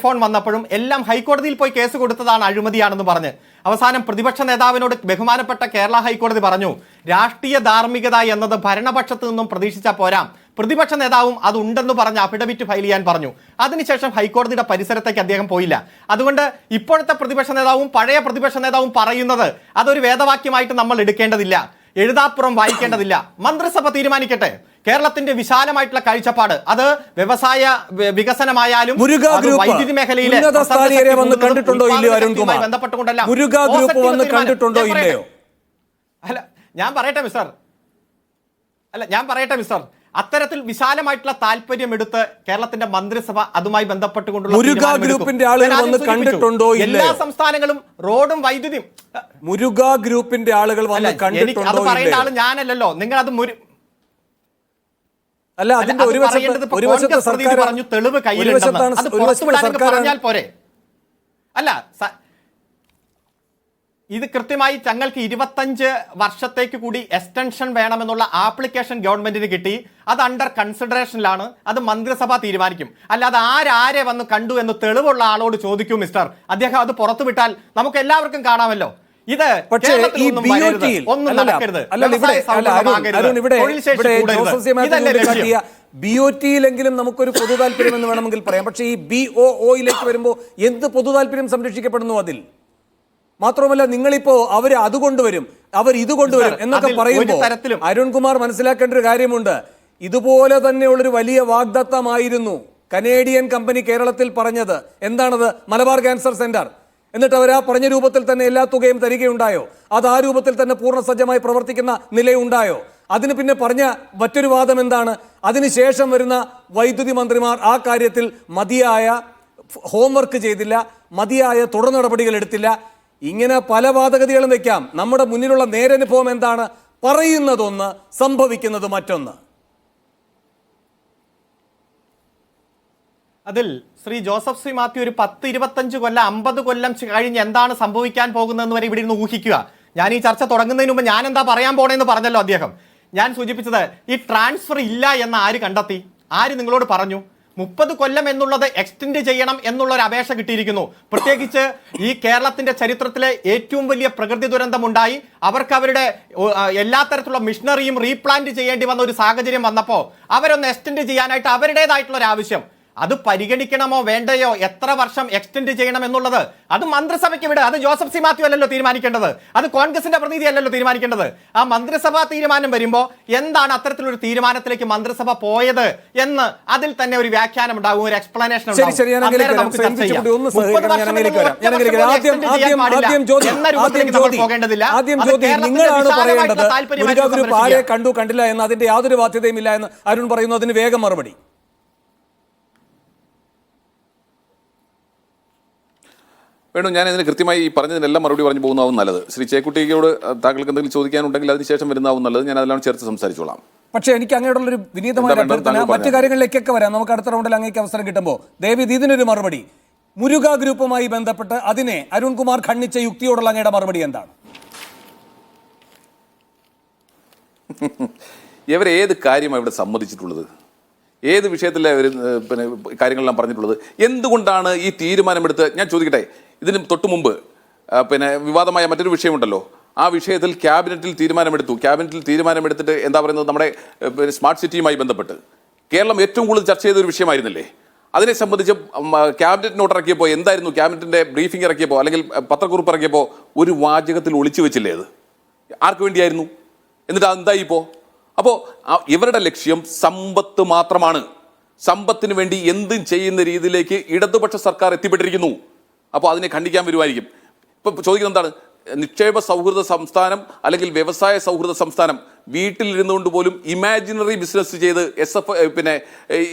ഫോൺ വന്നപ്പോഴും എല്ലാം ഹൈക്കോടതിയിൽ പോയി കേസ് കൊടുത്തതാണ് അഴിമതിയാണെന്ന് പറഞ്ഞ്. അവസാനം പ്രതിപക്ഷ നേതാവിനോട് ബഹുമാനപ്പെട്ട കേരള ഹൈക്കോടതി പറഞ്ഞു, രാഷ്ട്രീയ ധാർമ്മികത എന്നത് ഭരണപക്ഷത്തു നിന്നും പ്രതീക്ഷിച്ചാൽ പോരാ, പ്രതിപക്ഷ നേതാവും അത് ഉണ്ടെന്ന് പറഞ്ഞ് അഫിഡവിറ്റ് ഫയൽ ചെയ്യാൻ പറഞ്ഞു. അതിനുശേഷം ഹൈക്കോടതിയുടെ പരിസരത്തേക്ക് അദ്ദേഹം പോയില്ല. അതുകൊണ്ട് ഇപ്പോഴത്തെ പ്രതിപക്ഷ നേതാവും പഴയ പ്രതിപക്ഷ നേതാവും പറയുന്നത് അതൊരു വേദവാക്യമായിട്ട് നമ്മൾ എടുക്കേണ്ടതില്ല, എഴുതാപ്പുറം വായിക്കേണ്ടതില്ല. മന്ത്രിസഭ തീരുമാനിക്കട്ടെ. കേരളത്തിന്റെ വിശാലമായിട്ടുള്ള കാഴ്ചപ്പാട് അത് വ്യവസായ വികസനമായാലും വൈദ്യുതി മേഖലയിലെ ബന്ധപ്പെട്ടുകൊണ്ടല്ല. അല്ല ഞാൻ പറയട്ടെ മിസ്റ്റർ, അത്തരത്തിൽ വിശാലമായിട്ടുള്ള താല്പര്യം എടുത്ത് കേരളത്തിന്റെ മന്ത്രിസഭ അതുമായി ബന്ധപ്പെട്ടുകൊണ്ടുള്ള എല്ലാ സംസ്ഥാനങ്ങളും റോഡും വൈദ്യുതിയും മുരുക ഗ്രൂപ്പിന്റെ ആളുകൾ വന്ന് കണ്ടിട്ടുണ്ടോ? അത് പറയേണ്ട ആള് ഞാനല്ലല്ലോ. നിങ്ങൾ അത് അല്ല, അതിന്റെ ഒരു വശത്ത് സർക്കാർ പറഞ്ഞു തെളിവ് കയ്യിലുണ്ടെന്ന് പറഞ്ഞാൽ പോരെ. അല്ല, ഇത് കൃത്യമായി തങ്ങൾക്ക് 25 വർഷത്തേക്ക് കൂടി എക്സ്റ്റൻഷൻ വേണമെന്നുള്ള ആപ്ലിക്കേഷൻ ഗവൺമെന്റിന് കിട്ടി. അത് അണ്ടർ കൺസിഡറേഷനിലാണ്. അത് മന്ത്രിസഭ തീരുമാനിക്കും. അല്ലാതെ ആരെ വന്ന് കണ്ടു എന്ന് തെളിവുള്ള ആളോട് ചോദിക്കൂ മിസ്റ്റർ. അദ്ദേഹം അത് പുറത്തുവിട്ടാൽ നമുക്ക് എല്ലാവർക്കും കാണാമല്ലോ. ഇത് BOT-യിലെങ്കിലും നമുക്കൊരു പൊതു താല്പര്യം എന്ന് വേണമെങ്കിൽ പറയാം. പക്ഷേ ഈ BOO-യിലേക്ക് വരുമ്പോൾ എന്ത് പൊതു താല്പര്യം സംരക്ഷിക്കപ്പെടുന്നു അതിൽ? മാത്രമല്ല നിങ്ങളിപ്പോ അവര് അത് കൊണ്ടുവരും, അവർ ഇത് കൊണ്ടുവരും എന്നൊക്കെ പറയുമ്പോൾ അരുൺകുമാർ മനസ്സിലാക്കേണ്ട ഒരു കാര്യമുണ്ട്. ഇതുപോലെ തന്നെയുള്ളൊരു വലിയ വാഗ്ദത്തമായിരുന്നു കനേഡിയൻ കമ്പനി കേരളത്തിൽ പറഞ്ഞത്. എന്താണത്? Malabar cancer centre. എന്നിട്ട് അവർ ആ പറഞ്ഞ രൂപത്തിൽ തന്നെ എല്ലാ തുകയും തരികയുണ്ടായോ? അത് ആ രൂപത്തിൽ തന്നെ പൂർണ്ണസജ്ജമായി പ്രവർത്തിക്കുന്ന നിലയുണ്ടായോ? അതിന് പിന്നെ പറഞ്ഞ മറ്റൊരു വാദം എന്താണ്? അതിനുശേഷം വരുന്ന വൈദ്യുതി മന്ത്രിമാർ ആ കാര്യത്തിൽ മതിയായ ഹോംവർക്ക് ചെയ്തില്ല, മതിയായ തുടർ നടപടികൾ എടുത്തില്ല. ഇങ്ങനെ പല വാദഗതികളും വെക്കാം. നമ്മുടെ മുന്നിലുള്ള നേരനുഭവം എന്താണ്? പറയുന്നതൊന്ന്, സംഭവിക്കുന്നത് മറ്റൊന്ന്. അതിൽ ശ്രീ ജോസഫ് സി മാത്യു ഒരു 10-25 കൊല്ലം 50 കൊല്ലം കഴിഞ്ഞ് എന്താണ് സംഭവിക്കാൻ പോകുന്നതെന്ന് വരെ ഇവിടെ ഇരുന്ന് ഊഹിക്കുക. ഞാൻ ഈ ചർച്ച തുടങ്ങുന്നതിന് മുമ്പ് ഞാൻ എന്താ പറയാൻ പോണേന്ന് പറഞ്ഞല്ലോ അദ്ദേഹം. ഞാൻ സൂചിപ്പിച്ചത് ഈ ട്രാൻസ്ഫർ ഇല്ല എന്ന് ആര് കണ്ടെത്തി? ആര് നിങ്ങളോട് പറഞ്ഞു? 30 കൊല്ലം എന്നുള്ളത് എക്സ്റ്റെൻഡ് ചെയ്യണം എന്നുള്ള ഒരു അപേക്ഷ കിട്ടിയിരിക്കുന്നു. പ്രത്യേകിച്ച് ഈ കേരളത്തിന്റെ ചരിത്രത്തിലെ ഏറ്റവും വലിയ പ്രകൃതി ദുരന്തമുണ്ടായി അവർക്ക് അവരുടെ എല്ലാ തരത്തിലുള്ള മിഷനറിയും റീപ്ലാന്റ് ചെയ്യേണ്ടി വന്ന ഒരു സാഹചര്യം വന്നപ്പോൾ അവരൊന്ന് എക്സ്റ്റെൻഡ് ചെയ്യാനായിട്ട് അവരുടേതായിട്ടുള്ള ഒരു ആവശ്യം, അത് പരിഗണിക്കണമോ വേണ്ടയോ, എത്ര വർഷം എക്സ്റ്റെൻഡ് ചെയ്യണം എന്നുള്ളത് അത് മന്ത്രിസഭയ്ക്ക് വിട്. അത് ജോസഫ് സി മാത്യു അല്ലല്ലോ തീരുമാനിക്കേണ്ടത്, അത് കോൺഗ്രസിന്റെ പ്രതിനിധി അല്ലല്ലോ തീരുമാനിക്കേണ്ടത്. ആ മന്ത്രിസഭാ തീരുമാനം വരുമ്പോൾ എന്താണ് അത്തരത്തിലൊരു തീരുമാനത്തിലേക്ക് മന്ത്രിസഭ പോയത് എന്ന് അതിൽ തന്നെ ഒരു വ്യാഖ്യാനം ഉണ്ടാവും, ഒരു എക്സ്പ്ലനേഷൻ ഉണ്ടാവും. കണ്ടു കണ്ടില്ല എന്ന് അതിന്റെ യാതൊരു ബാധ്യതയും ഇല്ല എന്ന് അരുൺ പറയുന്നു. അതിന് വേഗം മറുപടി. വേണു, ഞാൻ ഇതിന് കൃത്യമായി ഈ പറഞ്ഞതിനെല്ലാം മറുപടി പറഞ്ഞു പോകുന്നതാവും നല്ലത്. ശ്രീ ചേക്കുട്ടിയോട് താങ്കൾക്ക് എന്തെങ്കിലും ചോദിക്കാനുണ്ടെങ്കിൽ അതിനുശേഷം വരുന്നതാവും നല്ലത്. ഞാൻ അതെല്ലാം ചേർത്ത് സംസാരിച്ചോളാം. പക്ഷേ എനിക്ക് അങ്ങനെയുള്ളൊരു വിനീതമായ അഭ്യർത്ഥന, മറ്റു കാര്യങ്ങളിലേക്കൊക്കെ വരാം. നമുക്ക് അടുത്ത റൗണ്ടിൽ അങ്ങേക്ക് അവസരം കിട്ടുമ്പോൾ ദയവീത് ഇതിനൊരു മറുപടി. മുരുക ഗ്രൂപ്പുമായി ബന്ധപ്പെട്ട് അതിനെ അരുൺകുമാർ ഖണ്ഡിച്ച യുക്തിയോടുള്ള അങ്ങയുടെ മറുപടി എന്താണ്? ഇവരേത് കാര്യമാണ് ഇവിടെ സമ്മതിച്ചിട്ടുള്ളത്? ഏത് വിഷയത്തിലെ പിന്നെ കാര്യങ്ങളെല്ലാം പറഞ്ഞിട്ടുള്ളത്? എന്തുകൊണ്ടാണ് ഈ തീരുമാനമെടുത്ത്? ഞാൻ ചോദിക്കട്ടെ, ഇതിന് തൊട്ട് മുമ്പ് പിന്നെ വിവാദമായ മറ്റൊരു വിഷയമുണ്ടല്ലോ, ആ വിഷയത്തിൽ ക്യാബിനറ്റിൽ തീരുമാനമെടുത്തിട്ട് എന്താ പറയുന്നത്, നമ്മുടെ സ്മാർട്ട് സിറ്റിയുമായി ബന്ധപ്പെട്ട് കേരളം ഏറ്റവും കൂടുതൽ ചർച്ച ചെയ്ത ഒരു വിഷയമായിരുന്നില്ലേ? അതിനെ സംബന്ധിച്ച് ക്യാബിനറ്റ് നോട്ട് ഇറക്കിയപ്പോൾ എന്തായിരുന്നു, ക്യാബിനറ്റിൻ്റെ ബ്രീഫിംഗ് ഇറക്കിയപ്പോൾ അല്ലെങ്കിൽ പത്രക്കുറിപ്പ് ഇറക്കിയപ്പോൾ ഒരു വാചകത്തിൽ ഒളിച്ചു വെച്ചില്ലേ? അത് ആർക്ക് വേണ്ടിയായിരുന്നു? എന്നിട്ട് അതെന്തായി ഇപ്പോൾ? അപ്പോൾ ഇവരുടെ ലക്ഷ്യം സമ്പത്ത് മാത്രമാണ്. സമ്പത്തിന് വേണ്ടി എന്തും ചെയ്യുന്ന രീതിയിലേക്ക് ഇടതുപക്ഷ സർക്കാർ എത്തിപ്പെട്ടിരിക്കുന്നു. അപ്പോൾ അതിനെ ఖండిക്കാൻ വരുമായിരിക്കും. ഇപ്പം ചോദിക്കുന്നത് എന്താണ്? നിക്ഷേപ സൗഹൃദ സംസ്ഥാനം അല്ലെങ്കിൽ വ്യവസായ സൗഹൃദ സംസ്ഥാനം വീട്ടിലിരുന്നുകൊണ്ട് പോലും ഇമാജിനറി ബിസിനസ് ചെയ്ത് പിന്നെ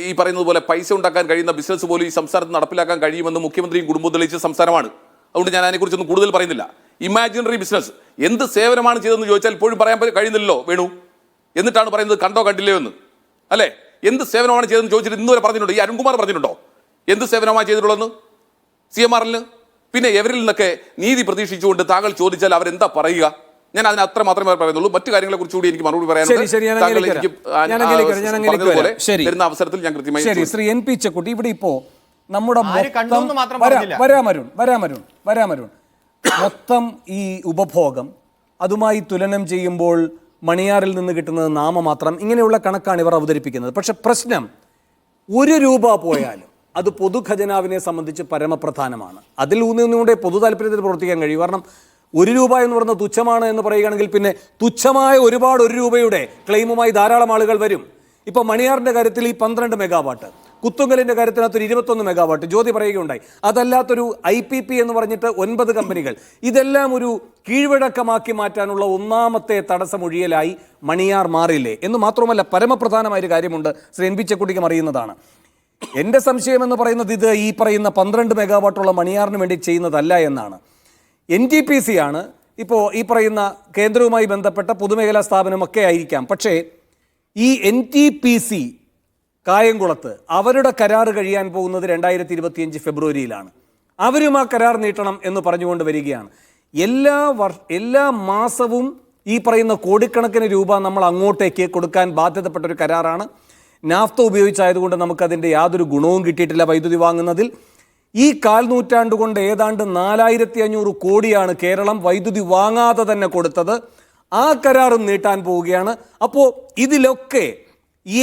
ഈ പറയുന്നത് പോലെ പൈസ ഉണ്ടാക്കാൻ കഴിയുന്ന ബിസിനസ് പോലും ഈ സംസ്ഥാനത്ത് നടപ്പിലാക്കാൻ കഴിയുമെന്ന് മുഖ്യമന്ത്രിയും കുടുംബവും തെളിയിച്ച സംസ്ഥാനമാണ്. അതുകൊണ്ട് ഞാൻ അതിനെക്കുറിച്ചൊന്നും കൂടുതൽ പറയുന്നില്ല. ഇമാജിനറി ബിസിനസ് എന്ത് സേവനമാണ് ചെയ്തതെന്ന് ചോദിച്ചാൽ ഇപ്പോഴും പറയാൻ കഴിയുന്നില്ലല്ലോ വേണു. എന്നിട്ടാണ് പറയുന്നത് കണ്ടോ കണ്ടില്ലയോ എന്ന്, അല്ലേ? എന്ത് സേവനമാണ് ചെയ്തതെന്ന് ചോദിച്ചിട്ട് ഇന്നുവരെ പറഞ്ഞിട്ടുണ്ടോ? ഈ അരുൺകുമാർ പറഞ്ഞിട്ടുണ്ടോ എന്ത് സേവനമാണ് ചെയ്തിട്ടുള്ളതെന്ന് CMRL? പിന്നെ എവരിൽ നിന്നൊക്കെ നീതി പ്രതീക്ഷിച്ചുകൊണ്ട് താങ്കൾ ചോദിച്ചാൽ അവരെന്താ പറയുക? ഞാൻ അതിന് അത്ര മാത്രമേ പറയുന്നുള്ളൂ. മറ്റു കാര്യങ്ങളെ കുറിച്ച് കൂടി എനിക്ക് മറുപടി പറയാനുണ്ട്. വരുന്ന അവസരത്തിൽ ഞാൻ കൃത്യമായി ശ്രീ NP ചെക്കുട്ടി, ഇവിടെ ഇപ്പോ നമ്മുടെ മൊത്തം ഈ ഉപഭോഗം അതുമായി തുലനം ചെയ്യുമ്പോൾ മണിയാറിൽ നിന്ന് കിട്ടുന്നത് നാമമാത്രം, ഇങ്ങനെയുള്ള കണക്കാണ് ഇവർ അവതരിപ്പിക്കുന്നത്. പക്ഷെ പ്രശ്നം 1 രൂപ പോയാലും അത് പൊതുഖജനാവിനെ സംബന്ധിച്ച് പരമപ്രധാനമാണ്. അതിൽ ഊന്നിക്കൊണ്ട് പൊതു താല്പര്യത്തിൽ പ്രവർത്തിക്കാൻ കഴിയും. കാരണം 1 രൂപ എന്ന് പറയുന്നത് തുച്ഛമാണ് എന്ന് പറയുകയാണെങ്കിൽ പിന്നെ തുച്ഛമായ ഒരുപാട് 1 രൂപയുടെ ക്ലെയിമുമായി ധാരാളം ആളുകൾ വരും. ഇപ്പോൾ മണിയാറിൻ്റെ കാര്യത്തിൽ ഈ 12 മെഗാവാട്ട്, കുത്തുങ്കലിൻ്റെ കാര്യത്തിനകത്തൊരു 21 മെഗാവാട്ട് ജ്യോതി പറയുകയുണ്ടായി. അതല്ലാത്തൊരു IPP എന്ന് പറഞ്ഞിട്ട് 9 കമ്പനികൾ. ഇതെല്ലാം ഒരു കീഴ്വഴക്കമാക്കി മാറ്റാനുള്ള ഒന്നാമത്തെ തടസ്സമൊഴിയലായി മണിയാർ മാറില്ലേ എന്ന് മാത്രമല്ല, പരമപ്രധാനമായൊരു കാര്യമുണ്ട്, ശ്രീ NP ചെക്കുട്ടിക്കും അറിയുന്നതാണ്. എൻ്റെ സംശയം എന്ന് പറയുന്നത് ഇത് ഈ പറയുന്ന 12 മെഗാവാട്ടുള്ള മണിയാറിന് വേണ്ടി ചെയ്യുന്നതല്ല എന്നാണ്. NTPC ആണ് ഇപ്പോൾ ഈ പറയുന്ന കേന്ദ്രവുമായി ബന്ധപ്പെട്ട പൊതുമേഖലാ സ്ഥാപനമൊക്കെ ആയിരിക്കാം. പക്ഷേ ഈ NTPC കായംകുളത്ത് അവരുടെ കരാർ കഴിയാൻ പോകുന്നത് 2025 ഫെബ്രുവരിയിലാണ്. അവരും ആ കരാർ നീട്ടണം എന്ന് പറഞ്ഞുകൊണ്ട് വരികയാണ്. എല്ലാ മാസവും ഈ പറയുന്ന കോടിക്കണക്കിന് രൂപ നമ്മൾ അങ്ങോട്ടേക്ക് കൊടുക്കാൻ ബാധ്യതപ്പെട്ട ഒരു കരാറാണ്. നാഫ്ത ഉപയോഗിച്ചായതുകൊണ്ട് നമുക്കതിൻ്റെ യാതൊരു ഗുണവും കിട്ടിയിട്ടില്ല വൈദ്യുതി വാങ്ങുന്നതിൽ. ഈ 1/4 നൂറ്റാണ്ട് കൊണ്ട് ഏതാണ്ട് 4500 കോടിയാണ് കേരളം വൈദ്യുതി വാങ്ങാതെ തന്നെ കൊടുത്തത്. ആ കരാറും നീട്ടാൻ പോവുകയാണ്. അപ്പോൾ ഇതിലൊക്കെ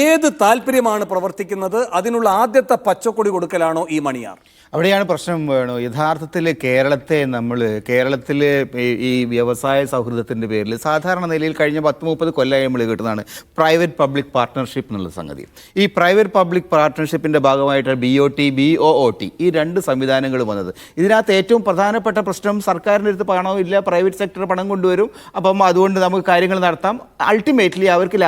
ഏത് താല്പര്യമാണ് പ്രവർത്തിക്കുന്നത്? അതിനുള്ള ആദ്യത്തെ പച്ചക്കൊടി കൊടുക്കലാണോ ഈ മണിയാർ? അവിടെയാണ് പ്രശ്നം. വേണു, യഥാർത്ഥത്തിൽ കേരളത്തിൽ ഈ വ്യവസായ സൗഹൃദത്തിൻ്റെ പേരിൽ സാധാരണ നിലയിൽ കഴിഞ്ഞ 10-30 കൊല്ലമായി നമ്മൾ കിട്ടുന്നതാണ് പ്രൈവറ്റ് പബ്ലിക് പാർട്ട്ണർഷിപ്പ് എന്നുള്ള സംഗതി. ഈ പ്രൈവറ്റ് പബ്ലിക് പാർട്ട്ണർഷിപ്പിൻ്റെ ഭാഗമായിട്ടാണ് BOT, BOOT ഈ 2 സംവിധാനങ്ങൾ വന്നത്. ഇതിനകത്ത് ഏറ്റവും പ്രധാനപ്പെട്ട പ്രശ്നം സർക്കാരിൻ്റെ അടുത്ത് പണവും ഇല്ല, പ്രൈവറ്റ് സെക്ടർ പണം കൊണ്ടുവരും. അപ്പം അതുകൊണ്ട് നമുക്ക് കാര്യങ്ങൾ നടത്താം. അൾട്ടിമേറ്റ്ലി അവർക്ക്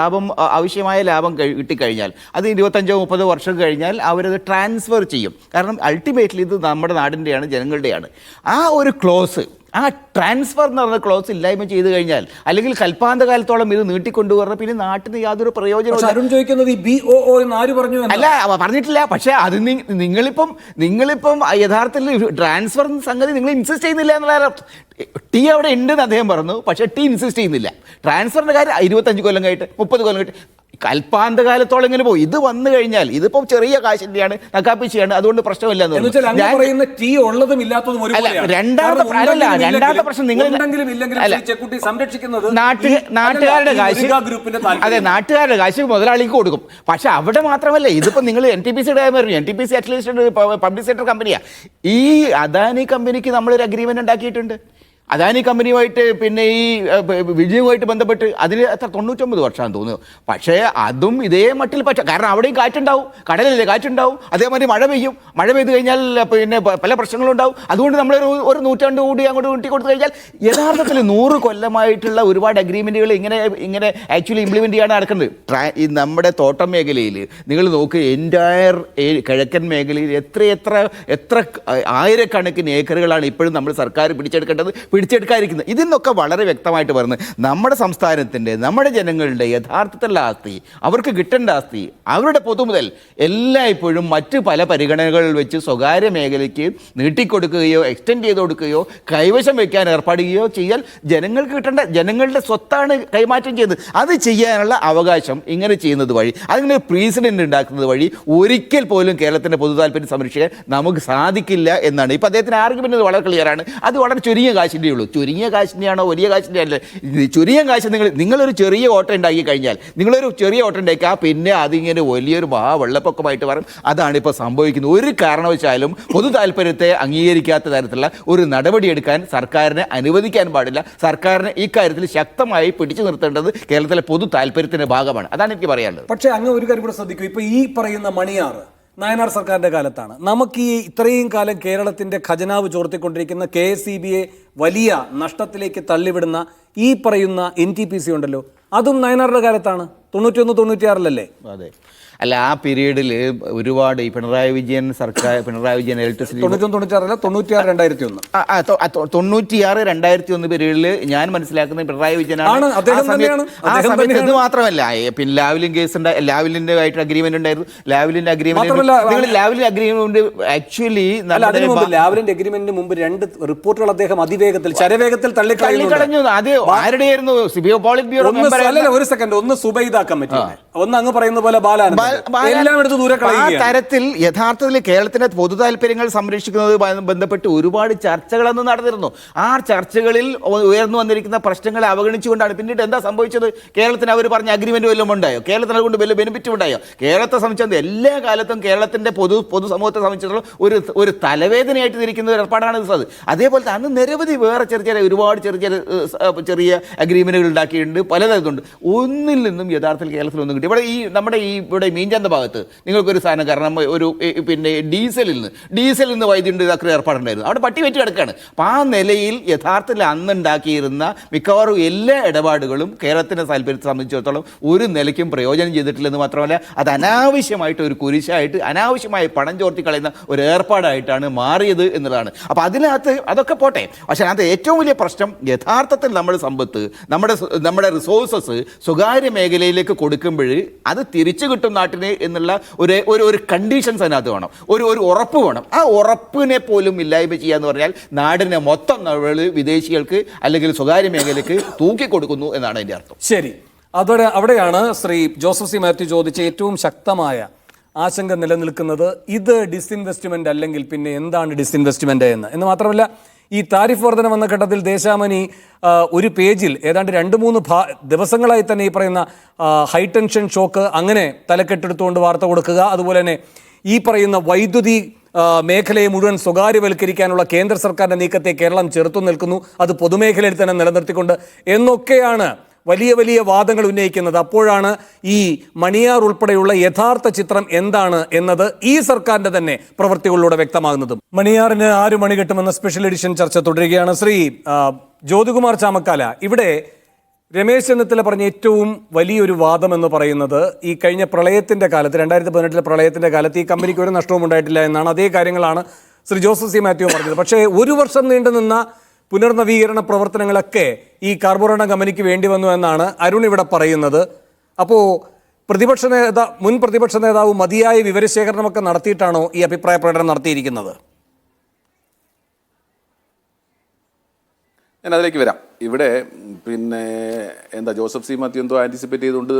ആവശ്യമായ ലാഭം കിട്ടിക്കഴിഞ്ഞാൽ അത് 25-30 വർഷം കഴിഞ്ഞാൽ അവരത് ട്രാൻസ്ഫർ ചെയ്യും. കാരണം അൾട്ടിമേറ്റ്ലി ഇത് നമ്മുടെ നാടിൻ്റെയാണ്, ജനങ്ങളുടെയാണ്. ആ ഒരു ക്ലോസ്, ആ ട്രാൻസ്ഫർ എന്ന് പറഞ്ഞ ക്ലോസ് ഇല്ലായ്മ ചെയ്ത് കഴിഞ്ഞാൽ, അല്ലെങ്കിൽ കൽപ്പാന്തകാലത്തോളം ഇത് നീട്ടിക്കൊണ്ടുവരണം, പിന്നെ നാട്ടിന് യാതൊരു പ്രയോജനവും അല്ല പറഞ്ഞിട്ടില്ല. പക്ഷേ അത് നിങ്ങളിപ്പം യഥാർത്ഥത്തിൽ ട്രാൻസ്ഫർ സംഗതി നിങ്ങൾ ഇൻസിസ്റ്റ് ചെയ്യുന്നില്ല എന്നുള്ള T അവിടെ ഉണ്ടെന്ന് അദ്ദേഹം പറഞ്ഞു. പക്ഷേ T ഇൻസിസ്റ്റ് ചെയ്യുന്നില്ല. ട്രാൻസ്ഫറിൻ്റെ കാര്യം 25 കൊല്ലം കഴിഞ്ഞിട്ട് 30 കൊല്ലം കഴിഞ്ഞിട്ട് കൽപ്പാന്തകാലത്തോളം ഇങ്ങനെ പോകും. ഇത് വന്നു കഴിഞ്ഞാൽ ഇതിപ്പം ചെറിയ കാശിന്റെയാണ്, നക്കാപ്പിച്ചയാണ്, അതുകൊണ്ട് പ്രശ്നമില്ല. രണ്ടാമത്തെ പ്രശ്നം നാട്ടുകാരുടെ കാശ്, അതെ, നാട്ടുകാരുടെ കാശ് മുതലാളിക്ക് കൊടുക്കും. പക്ഷെ അവിടെ മാത്രമല്ല, ഇതിപ്പോ നിങ്ങൾ NTPCയുടെ കാര്യം പറഞ്ഞു. NTPC അറ്റ്ലീസ്റ്റ് പബ്ലിക് സെക്ടർ കമ്പനിയാണ്. ഈ അദാനി കമ്പനിക്ക് നമ്മളൊരു അഗ്രിമെന്റ് ഉണ്ടാക്കിയിട്ടുണ്ട്. അദാനി കമ്പനിയുമായിട്ട്, പിന്നെ ഈ വിജയവുമായിട്ട് ബന്ധപ്പെട്ട് അതിന് എത്ര 99 വർഷമാണെന്ന് തോന്നുന്നു. പക്ഷേ അതും ഇതേ മട്ടിൽ പറ്റും. കാരണം അവിടെയും കാറ്റുണ്ടാവും, കടലിലെ കാറ്റുണ്ടാവും, അതേമാതിരി മഴ പെയ്ത് കഴിഞ്ഞാൽ പിന്നെ പല പ്രശ്നങ്ങളും ഉണ്ടാവും. അതുകൊണ്ട് നമ്മളൊരു നൂറ്റാണ്ട് കൂടി അങ്ങോട്ട് കൂട്ടി കൊടുത്തു കഴിഞ്ഞാൽ യഥാർത്ഥത്തിൽ 100 കൊല്ലമായിട്ടുള്ള ഒരുപാട് അഗ്രിമെൻറ്റുകൾ ഇങ്ങനെ ആക്ച്വലി ഇംപ്ലിമെൻ്റ് ചെയ്യാണ് നടക്കുന്നത്. ഈ നമ്മുടെ തോട്ടം മേഖലയിൽ നിങ്ങൾ നോക്ക്, എൻ്റയർ കിഴക്കൻ മേഖലയിൽ എത്ര ആയിരക്കണക്കിന് ഏക്കറുകളാണ് ഇപ്പോഴും നമ്മൾ സർക്കാർ പിടിച്ചെടുക്കാതിരിക്കുന്നത്. ഇതിന്നൊക്കെ വളരെ വ്യക്തമായിട്ട് പറയുന്നത് നമ്മുടെ സംസ്ഥാനത്തിൻ്റെ, നമ്മുടെ ജനങ്ങളുടെ യഥാർത്ഥത്തിലുള്ള ആസ്തി, അവർക്ക് കിട്ടേണ്ട ആസ്തി, അവരുടെ പൊതുമുതൽ എല്ലായ്പ്പോഴും മറ്റ് പല പരിഗണനകളിൽ വെച്ച് സ്വകാര്യ മേഖലയ്ക്ക് നീട്ടിക്കൊടുക്കുകയോ എക്സ്റ്റെൻഡ് ചെയ്ത് കൊടുക്കുകയോ കൈവശം വയ്ക്കാൻ ഏർപ്പാടുകയോ ചെയ്യാൻ ജനങ്ങൾക്ക് കിട്ടേണ്ട, ജനങ്ങളുടെ സ്വത്താണ് കൈമാറ്റം ചെയ്യുന്നത്. അത് ചെയ്യാനുള്ള അവകാശം ഇങ്ങനെ ചെയ്യുന്നത് വഴി, അതിങ്ങനെ പ്രീസിഡന്റ് ഉണ്ടാക്കുന്നത് വഴി ഒരിക്കൽ പോലും കേരളത്തിൻ്റെ പൊതു താല്പര്യം സംരക്ഷിക്കാൻ നമുക്ക് സാധിക്കില്ല എന്നാണ്. ഇപ്പോൾ അദ്ദേഹത്തിന് ആർഗ്യുമെന്റ് വളരെ ക്ലിയറാണ്. അത് വളരെ ചുരുങ്ങിയ കാശിൻ്റെ ഉള്ളൂ. ചുരുങ്ങിയ കാശിൻ്റെയാണോ വലിയ കാശിൻ്റെ അല്ല. ചുരുങ്ങിയ കാശ് നിങ്ങളൊരു ചെറിയ ഓട്ടം ഉണ്ടാക്കി കഴിഞ്ഞാൽ, പിന്നെ അതിങ്ങനെ വലിയൊരു വെള്ളപ്പൊക്കമായിട്ട് വരും. അതാണ് ഇപ്പോൾ സംഭവിക്കുന്നത്. ഒരു കാരണവശാലും പൊതു താല്പര്യത്തെ അംഗീകരിക്കാത്ത തരത്തിലുള്ള ഒരു നടപടിയെടുക്കാൻ സർക്കാരിനെ അനുവദിക്കാൻ പാടില്ല. സർക്കാരിനെ ഈ കാര്യത്തിൽ ശക്തമായി പിടിച്ചു നിർത്തേണ്ടത് കേരളത്തിലെ പൊതു താല്പര്യത്തിന്റെ ഭാഗമാണ്. അതാണ് എനിക്ക് പറയാനുള്ളത്. പക്ഷേ അങ്ങ് ഒരു കാര്യം കൂടെ ശ്രദ്ധിക്കും. ഇപ്പോൾ ഈ പറയുന്ന മണിയാർ നയനാർ സർക്കാരിന്റെ കാലത്താണ്. നമുക്ക് ഈ ഇത്രയും കാലം കേരളത്തിന്റെ ഖജനാവ് ചോർത്തിക്കൊണ്ടിരിക്കുന്ന KSEBയെ വലിയ നഷ്ടത്തിലേക്ക് തള്ളിവിടുന്ന ഈ പറയുന്ന NTPC ഉണ്ടല്ലോ, അതും നയനാറുടെ കാലത്താണ്. 91-96 അതെ. അല്ല, ആ പീരീഡിൽ ഒരുപാട് ഈ പിണറായി വിജയൻ ഇലക്ട്രിസിറ്റി 96-2001 പീരീഡിൽ ഞാൻ മനസ്സിലാക്കുന്ന പിണറായി വിജയനാണ്. ഇത് മാത്രമല്ല, പിന്നെ ലാവ്ലിൻ കേസ് ലാവ്ലിന്റെ ആയിട്ട് അഗ്രിമെന്റ് ഉണ്ടായിരുന്നു. ലാവ്ലിന്റെ അഗ്രിമെന്റ് ആക്ച്വലി ലാവ്ലിന്റെ അഗ്രിമെന്റിന് മുമ്പ് 2 റിപ്പോർട്ടുകൾ അദ്ദേഹം അതിവേഗത്തിൽ ചരവേഗത്തിൽ തള്ളിക്കളഞ്ഞു. അത് ആരുടെയായിരുന്നു? Polit bureau member. ഒരു സെക്കൻഡ്, ഒന്ന് സുബൈദ കമ്മിറ്റി, ഒന്ന് അങ്ങ് പറയുന്ന പോലെ ബാലാനന്ദ, ആ തരത്തിൽ യഥാർത്ഥത്തിൽ കേരളത്തിന്റെ പൊതു താല്പര്യങ്ങൾ സംരക്ഷിക്കുന്നതുമായി ബന്ധപ്പെട്ട് ഒരുപാട് ചർച്ചകളൊന്നും നടന്നിരുന്നു. ആ ചർച്ചകളിൽ ഉയർന്നു വന്നിരിക്കുന്ന പ്രശ്നങ്ങളെ അവഗണിച്ചുകൊണ്ടാണ് പിന്നീട് എന്താ സംഭവിച്ചത്? കേരളത്തിന് അവർ പറഞ്ഞ അഗ്രിമെന്റ് വല്ലതും ഉണ്ടായോ? കേരളത്തിന് അതുകൊണ്ട് വലിയ ബെനിഫിറ്റ് ഉണ്ടായോ? കേരളത്തെ സംബന്ധിച്ചത് എല്ലാ കാലത്തും കേരളത്തിന്റെ പൊതുസമൂഹത്തെ സംബന്ധിച്ചിടത്തോളം ഒരു തലവേദനയായിട്ട് തിരിക്കുന്ന ഒരു ഏർപ്പാടാണ് ഇത്. അതേപോലെ തന്നെ അന്ന് നിരവധി വേറെ ഒരുപാട് ചെറിയ അഗ്രിമെന്റുകൾ ഉണ്ടാക്കിയിട്ടുണ്ട്, പലതരത്തിലുണ്ട്. ഒന്നിൽ നിന്നും യഥാർത്ഥത്തിൽ കേരളത്തിൽ ഒന്നും കിട്ടി. നമ്മുടെ മീൻചന്ത ഭാഗത്ത് നിങ്ങൾക്കൊരു സാധനം, കാരണം പിന്നെ ഡീസലിൽ നിന്ന് വൈദ്യുതി ഇതാക്കുന്ന ഏർപ്പാടുണ്ടായിരുന്നു. അവിടെ പട്ടി വെച്ച് കിടക്കുകയാണ്. അപ്പം ആ നിലയിൽ യഥാർത്ഥത്തിൽ അന്നുണ്ടാക്കിയിരുന്ന മിക്കവാറും എല്ലാ ഇടപാടുകളും കേരളത്തിൻ്റെ താല്പര്യത്തെ സംബന്ധിച്ചിടത്തോളം ഒരു നിലയ്ക്കും പ്രയോജനം ചെയ്തിട്ടില്ലെന്ന് മാത്രമല്ല, അത് അനാവശ്യമായിട്ട് ഒരു കുരിശായിട്ട് അനാവശ്യമായി പണം ചോർത്തി കളയുന്ന ഒരു ഏർപ്പാടായിട്ടാണ് മാറിയത് എന്നുള്ളതാണ്. അപ്പോൾ അതിനകത്ത് അതൊക്കെ പോട്ടെ, പക്ഷേ അത് ഏറ്റവും വലിയ പ്രശ്നം യഥാർത്ഥത്തിൽ നമ്മുടെ സമ്പത്ത്, നമ്മുടെ റിസോഴ്സസ് സ്വകാര്യ മേഖലയിലേക്ക് കൊടുക്കുമ്പോൾ അത് തിരിച്ചു കിട്ടും നാട്ടിന് എന്നുള്ള ഒരു കണ്ടീഷൻസ് അതിനകത്ത് വേണം, ഒരു ഉറപ്പ് വേണം. ആ ഉറപ്പിനെ പോലും ഇല്ലായ്മ ചെയ്യാന്ന് പറഞ്ഞാൽ നാടിനെ മൊത്തം വിദേശികൾക്ക് അല്ലെങ്കിൽ സ്വകാര്യ മേഖലയ്ക്ക് തൂക്കിക്കൊടുക്കുന്നു എന്നാണ് അതിൻ്റെ അർത്ഥം. ശരി, അവിടെയാണ് ശ്രീ ജോസഫ് സി മാത്യു ചോദിച്ച ഏറ്റവും ശക്തമായ ആശങ്ക നിലനിൽക്കുന്നത്. ഇത് ഡിസ്ഇൻവെസ്റ്റ്മെന്റ് അല്ലെങ്കിൽ പിന്നെ എന്താണ് ഡിസ്ഇൻവെസ്റ്റ്മെന്റ് എന്ന് മാത്രമല്ല, ഈ താരിഫ് വർധന വന്ന ഘട്ടത്തിൽ ദേശാമനി ഒരു പേജിൽ ഏതാണ്ട് 2-3 ദിവസങ്ങളായി തന്നെ ഈ പറയുന്ന ഹൈടെൻഷൻ ഷോക്ക് അങ്ങനെ തലക്കെട്ടെടുത്തുകൊണ്ട് വാർത്ത കൊടുക്കുക, അതുപോലെ തന്നെ ഈ പറയുന്ന വൈദ്യുതി മേഖലയെ മുഴുവൻ സ്വകാര്യവൽക്കരിക്കാനുള്ള കേന്ദ്ര സർക്കാരിൻ്റെ നീക്കത്തെ കേരളം ചെറുത്തു നിൽക്കുന്നു, അത് പൊതുമേഖലയിൽ തന്നെ നിലനിർത്തിക്കൊണ്ട് എന്നൊക്കെയാണ് വലിയ വാദങ്ങൾ ഉന്നയിക്കുന്നത്. അപ്പോഴാണ് ഈ മണിയാർ ഉൾപ്പെടെയുള്ള യഥാർത്ഥ ചിത്രം എന്താണ് എന്നത് ഈ സർക്കാരിന്റെ തന്നെ പ്രവൃത്തികളിലൂടെ വ്യക്തമാകുന്നതും. മണിയാറിന് 6 മണി കെട്ടുമെന്ന സ്പെഷ്യൽ എഡിഷൻ ചർച്ച തുടരുകയാണ്. ശ്രീ ജ്യോതികുമാർ ചാമക്കാല, ഇവിടെ രമേശ് ചെന്നിത്തല പറഞ്ഞ ഏറ്റവും വലിയൊരു വാദം എന്ന് പറയുന്നത് ഈ കഴിഞ്ഞ പ്രളയത്തിന്റെ കാലത്ത് 2018 പ്രളയത്തിന്റെ കാലത്ത് ഈ കമ്പനിക്ക് ഒരു നഷ്ടവും ഉണ്ടായിട്ടില്ല എന്നാണ്. അതേ കാര്യങ്ങളാണ് ശ്രീ ജോസഫ് സി മാത്യു പറഞ്ഞത്. പക്ഷേ 1 വർഷം നീണ്ടുനിന്ന പുനർനവീകരണ പ്രവർത്തനങ്ങളൊക്കെ ഈ കാർബോറേഷൻ കമ്പനിക്ക് വേണ്ടി വന്നു എന്നാണ് അരുൺ ഇവിടെ പറയുന്നത്. അപ്പോൾ മുൻ പ്രതിപക്ഷ നേതാവ് മതിയായ വിവരശേഖരണമൊക്കെ നടത്തിയിട്ടാണോ ഈ അഭിപ്രായ പ്രകടനം നടത്തിയിരിക്കുന്നത്? ഞാൻ അതിലേക്ക് വരാം. ഇവിടെ പിന്നെ ജോസഫ് സി മാത്യു എന്തോ ആൻറ്റിസിപ്പേറ്റ് ചെയ്തുകൊണ്ട്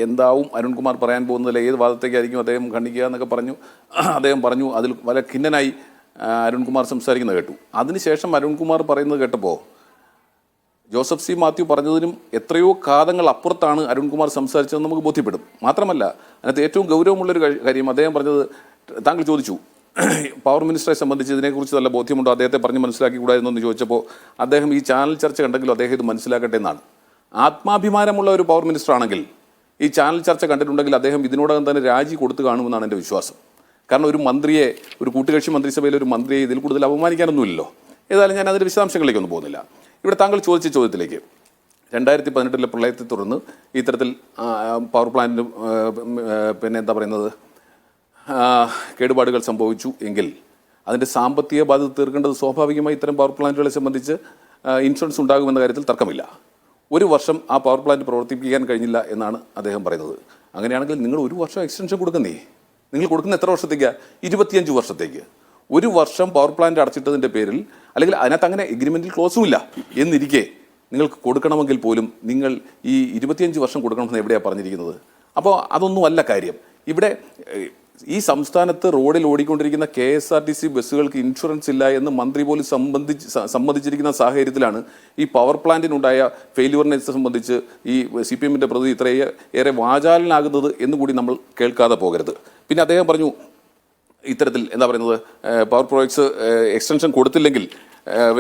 എന്താവും അരുൺകുമാർ പറയാൻ പോകുന്നതിൽ ഏത് വാദത്തേക്കായിരിക്കും അദ്ദേഹം ഖണ്ഡിക്കുക എന്നൊക്കെ അദ്ദേഹം പറഞ്ഞു. അതിൽ വളരെ ഖിന്നനായി അരുൺകുമാർ സംസാരിക്കുന്നത് കേട്ടു. അതിനുശേഷം അരുൺകുമാർ പറയുന്നത് കേട്ടപ്പോൾ ജോസഫ് സി മാത്യു പറഞ്ഞതിനും എത്രയോ കാതങ്ങൾ അപ്പുറത്താണ് അരുൺകുമാർ സംസാരിച്ചതെന്ന് നമുക്ക് ബോധ്യപ്പെടും. മാത്രമല്ല, അതിനകത്ത് ഏറ്റവും ഗൗരവമുള്ളൊരു കാര്യം അദ്ദേഹം പറഞ്ഞത്, താങ്കൾ ചോദിച്ചു പവർ മിനിസ്റ്ററെ സംബന്ധിച്ച് ഇതിനെക്കുറിച്ച് നല്ല ബോധ്യമുണ്ടോ, അദ്ദേഹത്തെ പറഞ്ഞ് മനസ്സിലാക്കിക്കൂടായിരുന്നു എന്ന് ചോദിച്ചപ്പോൾ അദ്ദേഹം ഈ ചാനൽ ചർച്ച കണ്ടെങ്കിലും അദ്ദേഹം ഇത് മനസ്സിലാക്കട്ടെ എന്നാണ്. ആത്മാഭിമാനമുള്ള ഒരു പവർ മിനിസ്റ്റർ ആണെങ്കിൽ ഈ ചാനൽ ചർച്ച കണ്ടിട്ടുണ്ടെങ്കിൽ അദ്ദേഹം ഇതിനോടകം തന്നെ രാജി കൊടുത്തു കാണുമെന്നാണ് എൻ്റെ വിശ്വാസം. കാരണം ഒരു മന്ത്രിയെ, ഒരു കൂട്ടുകക്ഷി മന്ത്രിസഭയിലെ ഒരു മന്ത്രിയെ ഇതിൽ കൂടുതൽ അപമാനിക്കാനൊന്നുമില്ലല്ലോ. ഏതായാലും ഞാൻ അതിൻ്റെ വിശദാംശങ്ങളിലേക്കൊന്നും പോകുന്നില്ല. ഇവിടെ താങ്കൾ ചോദിച്ച ചോദ്യത്തിലേക്ക്, 2018 പ്രളയത്തെ തുടർന്ന് ഇത്തരത്തിൽ പവർ പ്ലാന്റിന് കേടുപാടുകൾ സംഭവിച്ചു എങ്കിൽ അതിൻ്റെ സാമ്പത്തിക ബാധ്യത തീർക്കേണ്ടത് സ്വാഭാവികമായി ഇത്തരം പവർ പ്ലാന്റുകളെ സംബന്ധിച്ച് ഇൻഷുറൻസ് ഉണ്ടാകുമെന്ന കാര്യത്തിൽ തർക്കമില്ല. 1 വർഷം ആ പവർ പ്ലാന്റ് പ്രവർത്തിപ്പിക്കാൻ കഴിഞ്ഞില്ല എന്നാണ് അദ്ദേഹം പറയുന്നത്. അങ്ങനെയാണെങ്കിൽ നിങ്ങൾ 1 വർഷം എക്സ്റ്റൻഷൻ കൊടുക്കുന്നേ. നിങ്ങൾ കൊടുക്കുന്ന എത്ര വർഷത്തേക്കാണ്? 25 വർഷത്തേക്ക്. 1 വർഷം പവർ പ്ലാന്റ് അടച്ചിട്ടതിൻ്റെ പേരിൽ, അല്ലെങ്കിൽ അതിനകത്ത് അങ്ങനെ എഗ്രിമെൻറ്റിൽ ക്ലോസും ഇല്ല എന്നിരിക്കെ നിങ്ങൾക്ക് കൊടുക്കണമെങ്കിൽ പോലും നിങ്ങൾ ഈ 25 വർഷം കൊടുക്കണമെന്ന് എവിടെയാണ് പറഞ്ഞിരിക്കുന്നത്? അപ്പോൾ അതൊന്നും അല്ല കാര്യം. ഇവിടെ ഈ സംസ്ഥാനത്ത് റോഡിൽ ഓടിക്കൊണ്ടിരിക്കുന്ന KSRTC ബസ്സുകൾക്ക് ഇൻഷുറൻസ് ഇല്ല എന്ന് മന്ത്രി പോലും സമ്മതിച്ചിരിക്കുന്ന സാഹചര്യത്തിലാണ് ഈ പവർ പ്ലാന്റിനുണ്ടായ ഫെയിലിയറിനെ സംബന്ധിച്ച് ഈ CPM-ൻ്റെ പ്രതി ഇത്രയേറെ വാചാലനാകുന്നത് എന്നുകൂടി നമ്മൾ കേൾക്കാതെ പോകരുത്. പിന്നെ അദ്ദേഹം പറഞ്ഞു, ഇത്തരത്തിൽ പവർ പ്രോജക്ട്സ് എക്സ്റ്റൻഷൻ കൊടുത്തില്ലെങ്കിൽ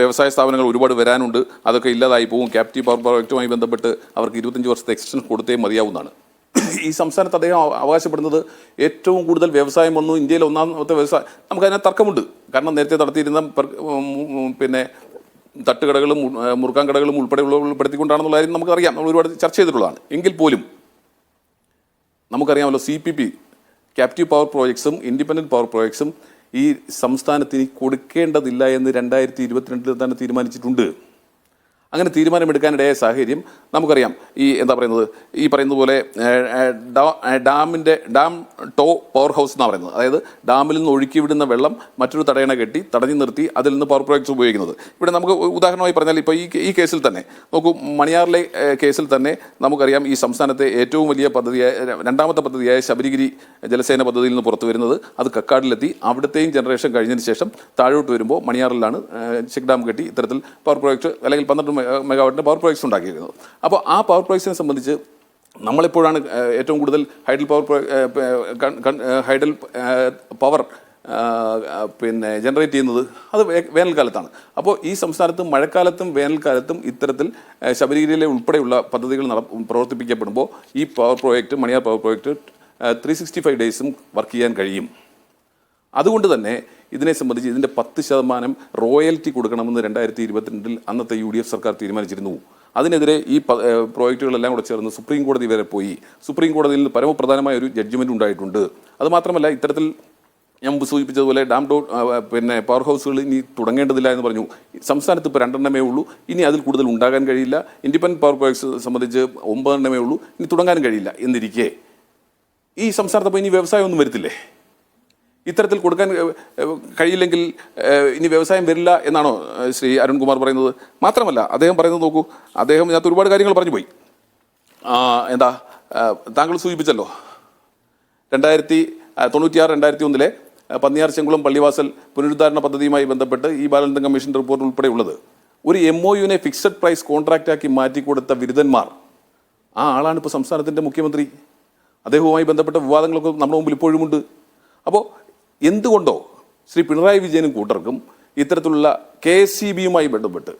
വ്യവസായ സ്ഥാപനങ്ങൾ ഒരുപാട് വരാനുണ്ട്, അതൊക്കെ ഇല്ലാതായി പോകും. ക്യാപ്റ്റീവ് പവർ പ്രോജക്റ്റുമായി ബന്ധപ്പെട്ട് അവർക്ക് 25 വർഷത്തെ എക്സ്റ്റൻഷൻ കൊടുത്തേ മതിയാവുന്നതാണ്. ഈ സംസ്ഥാനത്ത് അദ്ദേഹം അവകാശപ്പെടുന്നത് ഏറ്റവും കൂടുതൽ വ്യവസായം വന്നു, ഇന്ത്യയിലെ ഒന്നാമത്തെ വ്യവസായം. നമുക്കതിനകത്ത് തർക്കമുണ്ട്. കാരണം നേരത്തെ നടത്തിയിരുന്ന പിന്നെ തട്ടുകടകളും മുറുക്കാൻ കടകളും ഉൾപ്പെടുത്തിക്കൊണ്ടാണെന്നുള്ള കാര്യം നമുക്കറിയാം, നമ്മൾ ഒരുപാട് ചർച്ച ചെയ്തിട്ടുള്ളതാണ്. എങ്കിൽ പോലും നമുക്കറിയാമല്ലോ, CPP ക്യാപ്റ്റീവ് പവർ പ്രോജക്ട്സും ഇൻഡിപെൻഡൻറ്റ് പവർ പ്രോജക്ട്സും ഈ സംസ്ഥാനത്തിന് കൊടുക്കേണ്ടതില്ല എന്ന് 2022 തന്നെ തീരുമാനിച്ചിട്ടുണ്ട്. അങ്ങനെ തീരുമാനമെടുക്കാനിടയായ സാഹചര്യം നമുക്കറിയാം. ഈ എന്താ പറയുന്നത്, ഈ പറയുന്നത് പോലെ ഡാം ടോ പവർ ഹൗസ് എന്നാണ് പറയുന്നത്. അതായത് ഡാമിൽ നിന്ന് ഒഴുക്കി വിടുന്ന വെള്ളം മറ്റൊരു തടയണ കെട്ടി തടഞ്ഞു നിർത്തി അതിൽ നിന്ന് പവർ പ്രോജക്ട്സ് ഉപയോഗിക്കുന്നത്. ഇവിടെ നമുക്ക് ഉദാഹരണമായി പറഞ്ഞാൽ ഇപ്പോൾ ഈ കേസിൽ തന്നെ നോക്കൂ, മണിയാറിലെ കേസിൽ തന്നെ നമുക്കറിയാം ഈ സംസ്ഥാനത്തെ ഏറ്റവും വലിയ പദ്ധതിയായ രണ്ടാമത്തെ പദ്ധതിയായ ശബരിഗിരി ജലസേന പദ്ധതിയിൽ നിന്ന് പുറത്തു വരുന്നത് അത് കക്കാടിലെത്തി അവിടുത്തെയും ജനറേഷൻ കഴിഞ്ഞതിന് ശേഷം താഴോട്ട് വരുമ്പോൾ മണിയാറിലാണ് ചെക്ക് ഡാം കെട്ടി ഇത്തരത്തിൽ പവർ പ്രോജക്റ്റ് അല്ലെങ്കിൽ 12 മെഗാവാട്ടിൻ്റെ പവർ പ്രോജക്ട്സ് ഉണ്ടാക്കിയിരിക്കുന്നത്. അപ്പോൾ ആ പവർ പ്രോജക്ട്സിനെ സംബന്ധിച്ച് നമ്മളെപ്പോഴാണ് ഏറ്റവും കൂടുതൽ ഹൈഡൽ പവർ പിന്നെ ജനറേറ്റ് ചെയ്യുന്നത്? അത് വേനൽക്കാലത്താണ്. അപ്പോൾ ഈ സംസ്ഥാനത്ത് മഴക്കാലത്തും വേനൽക്കാലത്തും ഇത്തരത്തിൽ ശബരിഗിരിയിലെ ഉൾപ്പെടെയുള്ള പദ്ധതികൾ പ്രവർത്തിപ്പിക്കപ്പെടുമ്പോൾ ഈ power project, Maniyar power project 365 ഡേയ്സും വർക്ക് ചെയ്യാൻ കഴിയും. അതുകൊണ്ട് തന്നെ ഇതിനെ സംബന്ധിച്ച് ഇതിൻ്റെ 10% റോയൽറ്റി കൊടുക്കണമെന്ന് 2022 അന്നത്തെ UDF സർക്കാർ തീരുമാനിച്ചിരുന്നു. അതിനെതിരെ ഈ പ്രോജക്റ്റുകളെല്ലാം കൂടെ ചേർന്ന് സുപ്രീം കോടതി വരെ പോയി. സുപ്രീം കോടതിയിൽ നിന്ന് പരമപ്രധാനമായ ഒരു ജഡ്ജ്മെൻറ്റ് ഉണ്ടായിട്ടുണ്ട്. അതുമാത്രമല്ല, ഇത്തരത്തിൽ ഞാൻ മുമ്പ് സൂചിപ്പിച്ചതുപോലെ പിന്നെ പവർ ഹൗസുകൾ ഇനി തുടങ്ങേണ്ടതില്ല എന്ന് പറഞ്ഞു. സംസ്ഥാനത്ത് ഇപ്പോൾ 2 ഉള്ളൂ, ഇനി അതിൽ കൂടുതൽ ഉണ്ടാകാൻ കഴിയില്ല. ഇൻഡിപെൻഡൻറ്റ് പവർ പ്രോജക്ട്സ് സംബന്ധിച്ച് 9 ഉള്ളൂ, ഇനി തുടങ്ങാനും കഴിയില്ല എന്നിരിക്കെ ഈ സംസ്ഥാനത്ത് ഇനി വ്യവസായമൊന്നും വരത്തില്ലേ? ഇത്തരത്തിൽ കൊടുക്കാൻ കഴിയില്ലെങ്കിൽ ഇനി വ്യവസായം വരില്ല എന്നാണോ ശ്രീ അരുൺകുമാർ പറയുന്നത്? മാത്രമല്ല, അദ്ദേഹം പറയുന്നത് നോക്കൂ, അദ്ദേഹം ഇതിനകത്ത് ഒരുപാട് കാര്യങ്ങൾ പറഞ്ഞു പോയി. എന്താ താങ്കൾ സൂചിപ്പിച്ചല്ലോ, 1996-2001 പന്നിയാർ ചെങ്കുളം പള്ളിവാസൽ പുനരുദ്ധാരണ പദ്ധതിയുമായി ബന്ധപ്പെട്ട് ഈ ബാലചന്ദ്രൻ കമ്മീഷൻ റിപ്പോർട്ട് ഉൾപ്പെടെയുള്ളത് ഒരു MOUനെ ഫിക്സഡ് പ്രൈസ് കോൺട്രാക്റ്റാക്കി മാറ്റിക്കൊടുത്ത ബിരുദന്മാർ, ആ ആളാണ് ഇപ്പോൾ സംസ്ഥാനത്തിൻ്റെ മുഖ്യമന്ത്രി. അദ്ദേഹവുമായി ബന്ധപ്പെട്ട വിവാദങ്ങളൊക്കെ നമ്മുടെ മുമ്പിൽ ഇപ്പോഴുമുണ്ട്. അപ്പോൾ എന്തുകൊണ്ടോ ശ്രീ പിണറായി വിജയനും കൂട്ടർക്കും ഇത്തരത്തിലുള്ള KSEBയുമായി ബന്ധപ്പെട്ട്,